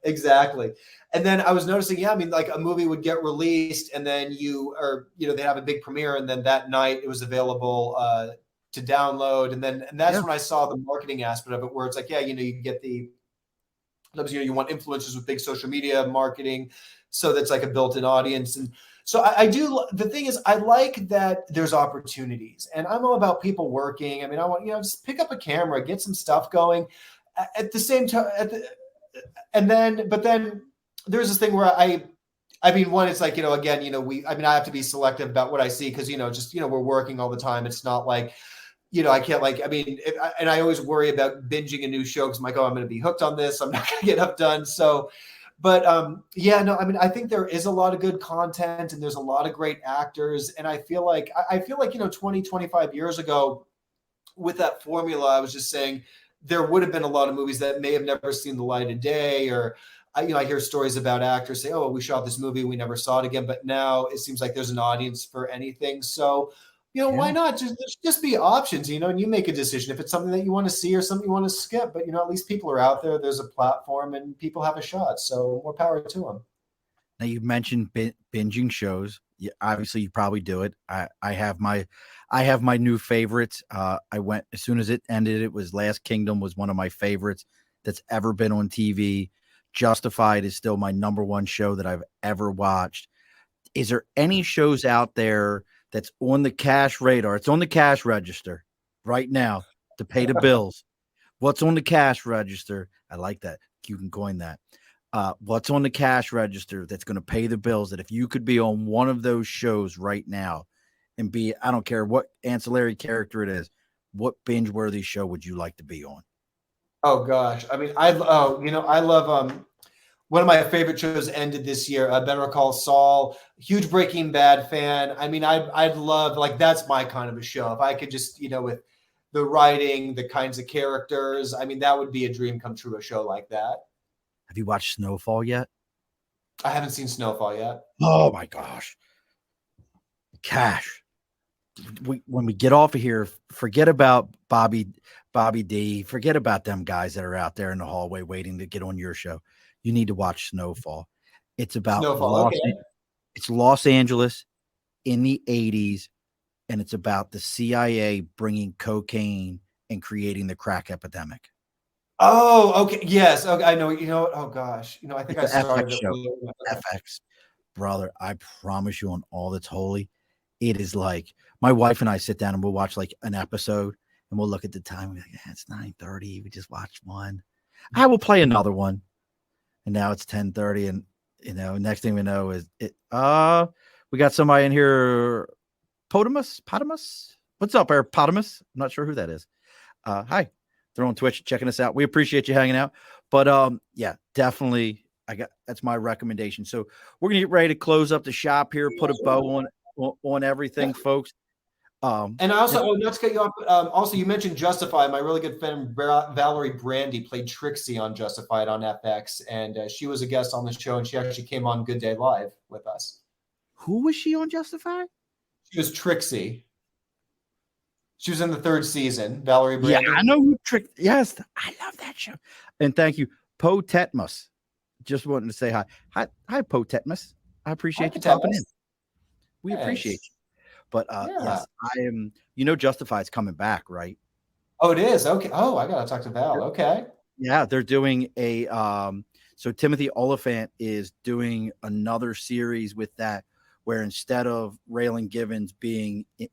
Exactly. And then I was noticing, like a movie would get released and then they'd have a big premiere. And then that night it was available to download. And that's when I saw the marketing aspect of it, where it's like, you get you want influencers with big social media marketing. So that's like a built-in audience. And so the thing is, I like that there's opportunities and I'm all about people working. I want, just pick up a camera, get some stuff going at the same time. But then there's this thing where one, it's like, again, I have to be selective about what I see. Cause we're working all the time. It's not like, I can't and I always worry about binging a new show because I'm like, I'm going to be hooked on this. I'm not going to get enough done. So, but I think there is a lot of good content and there's a lot of great actors. And I feel like 20, 25 years ago with that formula, I was just saying there would have been a lot of movies that may have never seen the light of day, or I hear stories about actors say, we shot this movie, we never saw it again. But now it seems like there's an audience for anything. So, why not just be options, and you make a decision if it's something that you want to see or something you want to skip. But, at least people are out there. There's a platform and people have a shot. So more power to them. Now you mentioned binging shows. Yeah, obviously you probably do it. I have my new favorites. I went as soon as it ended. It was Last Kingdom was one of my favorites that's ever been on TV. Justified is still my number one show that I've ever watched. Is there any shows out there that's on the cash radar? It's on the cash register right now to pay the bills. What's on the cash register? I like that. You can coin that. What's on the cash register that's going to pay the bills, that if you could be on one of those shows right now and be, I don't care what ancillary character it is, what binge-worthy show would you like to be on? Oh gosh. I love one of my favorite shows ended this year, Better Call Saul. Huge Breaking Bad fan. I'd love, that's my kind of a show. If I could just, with the writing, the kinds of characters, that would be a dream come true, a show like that. Have you watched Snowfall yet? I haven't seen Snowfall yet. Oh my gosh. Cash. When we get off of here, forget about Bobby D. Forget about them guys that are out there in the hallway waiting to get on your show. You need to watch Snowfall. It's about It's Los Angeles in the 80s, and it's about the CIA bringing cocaine and creating the crack epidemic. Oh, okay. Yes. Okay. I know. Oh gosh. I think it's I started FX show. FX, brother. I promise you, on all that's holy, it is like my wife and I sit down and we'll watch like an episode, and we'll look at the time. We're like, yeah, it's 9:30. We just watched one. I will play another one. And now it's 10:30. And, next thing we know is it. We got somebody in here. Potamus. What's up, Potamus? I'm not sure who that is. Hi. They're on Twitch checking us out. We appreciate you hanging out. But yeah, definitely. That's my recommendation. So we're gonna get ready to close up the shop here, put a bow on everything, folks. And also, not to cut you off, also you mentioned Justified. My really good friend Valerie Brandy played Trixie on Justified on FX, and she was a guest on the show, and she actually came on Good Day Live with us. Who was she on Justified? She was Trixie. She was in the 3rd season. Valerie Brandy. Yeah, I know who Trixie. Yes, I love that show. And thank you, Potetmus. Just wanting to say hi. Hi, Potetmus. I appreciate you popping in. We appreciate you. But yes, I am. Justified's coming back, right? Oh, it is. Okay. Oh, I gotta talk to Val. Okay. Yeah, they're doing a. So Timothy Oliphant is doing another series with that, where instead of Raylan Givens being in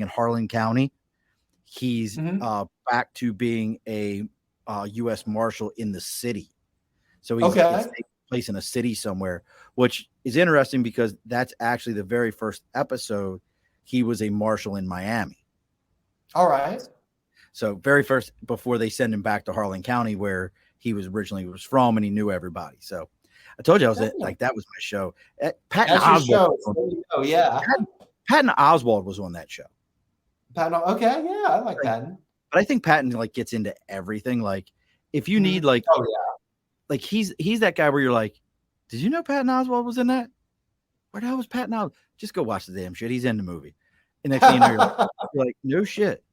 Harlan County, he's back to being a U.S. Marshal in the city. So he's taking place in a city somewhere, which is interesting because that's actually the very first episode. He was a marshal in Miami. All right. So very first, before they send him back to Harlan County, where he was originally from, and he knew everybody. So I told you that was my show. Patton Oswalt. Yeah. Patton Oswalt was on that show. Patton. Okay. Yeah. I like Patton. But I think Patton gets into everything. Like if you need like he's that guy where you're like, did you know Patton Oswalt was in that? Where the hell was Patton Oswalt? Just go watch the damn shit. He's in the movie. And next thing you know, you're like, no shit.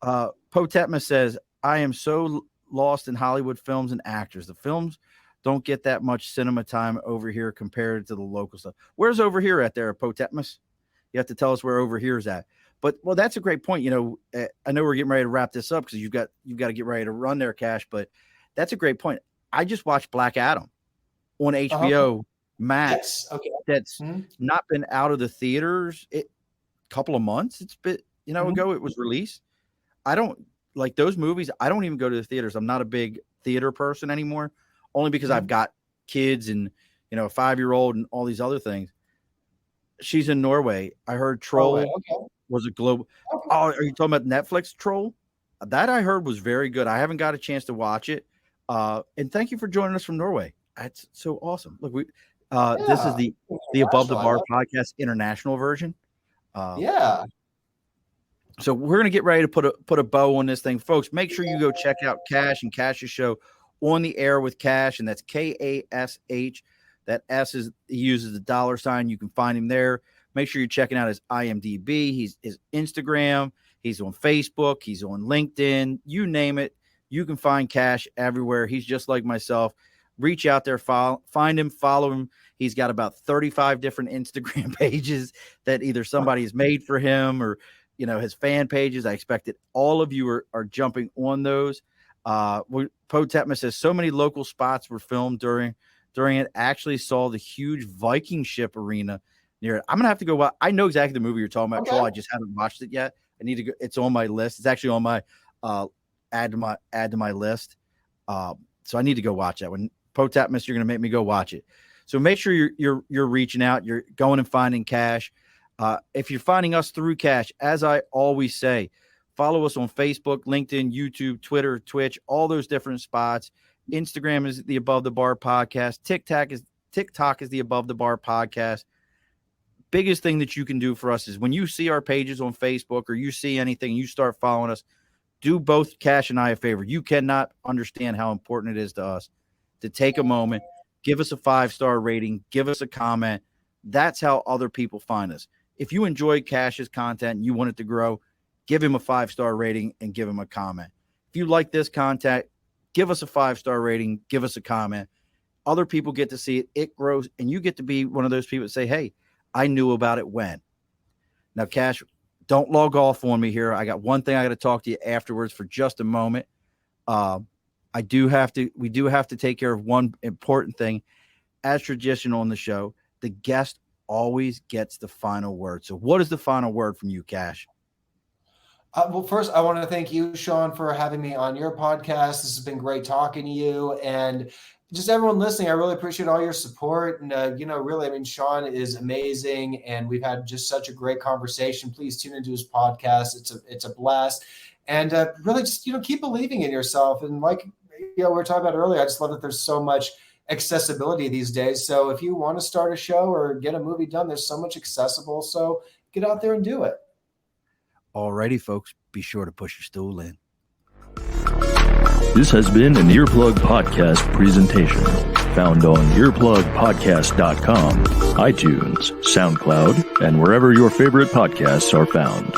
Potetma says, I am so lost in Hollywood films and actors. The films don't get that much cinema time over here compared to the local stuff. Where's over here at there, Potetmas? You have to tell us where over here is at. But that's a great point. I know we're getting ready to wrap this up because you've got to get ready to run there, Cash. But that's a great point. I just watched Black Adam on HBO Max. Okay. That's not been out of the theaters a couple of months. It's been ago it was released. I don't like those movies. I don't even go to the theaters. I'm not a big theater person anymore, only because I've got kids and a 5-year-old and all these other things. She's in Norway. I heard Troll was a global. Okay. Oh, are you talking about Netflix Troll? That I heard was very good. I haven't got a chance to watch it. And thank you for joining us from Norway. That's so awesome. Look, this is the Above the Bar podcast international version. So we're gonna get ready to put a bow on this thing, folks. Make sure you go check out Cash and Cash's show, On the Air with Cash, and that's Kash. That S he uses the $. You can find him there. Make sure you're checking out his IMDb, his Instagram. He's on Facebook. He's on LinkedIn. You name it. You can find Cash everywhere. He's just like myself. Reach out there, find him, follow him. He's got about 35 different Instagram pages that either somebody has made for him or, his fan pages. I expect that all of you are jumping on those. Potetma says so many local spots were filmed during it. Actually saw the huge Viking ship arena near it. I'm gonna have to go. I know exactly the movie you're talking about. Troll. I just haven't watched it yet. I need to go. It's on my list. It's actually on my add to my list. So I need to go watch that one. Potetmas, you're gonna make me go watch it. So make sure you're reaching out. You're going and finding Cash. If you're finding us through Cash, as I always say, follow us on Facebook, LinkedIn, YouTube, Twitter, Twitch, all those different spots. Instagram is the Above the Bar podcast. TikTok is the Above the Bar podcast. Biggest thing that you can do for us is when you see our pages on Facebook or you see anything, you start following us, do both Cash and I a favor. You cannot understand how important it is to us to take a moment, give us a 5-star rating, give us a comment. That's how other people find us. If you enjoy Cash's content and you want it to grow, give him a 5-star rating and give him a comment. If you like this content, give us a 5-star rating, give us a comment. Other people get to see it. It grows, and you get to be one of those people that say, hey, I knew about it when. Now, Cash, don't log off on me here. I got one thing I got to talk to you afterwards for just a moment. We do have to take care of one important thing. As tradition on the show, the guest always gets the final word. So what is the final word from you, Kash? Well, first, I want to thank you, Sean, for having me on your podcast. This has been great talking to you, and just everyone listening. I really appreciate all your support. And, really, I mean, Sean is amazing, and we've had just such a great conversation. Please tune into his podcast. It's a blast. And really just, keep believing in yourself. And like, we were talking about earlier, I just love that there's so much accessibility these days. So if you want to start a show or get a movie done, there's so much accessible. So get out there and do it. Alrighty, folks, be sure to push your stool in. This has been an Earplug Podcast presentation, found on earplugpodcast.com, iTunes, SoundCloud, and wherever your favorite podcasts are found.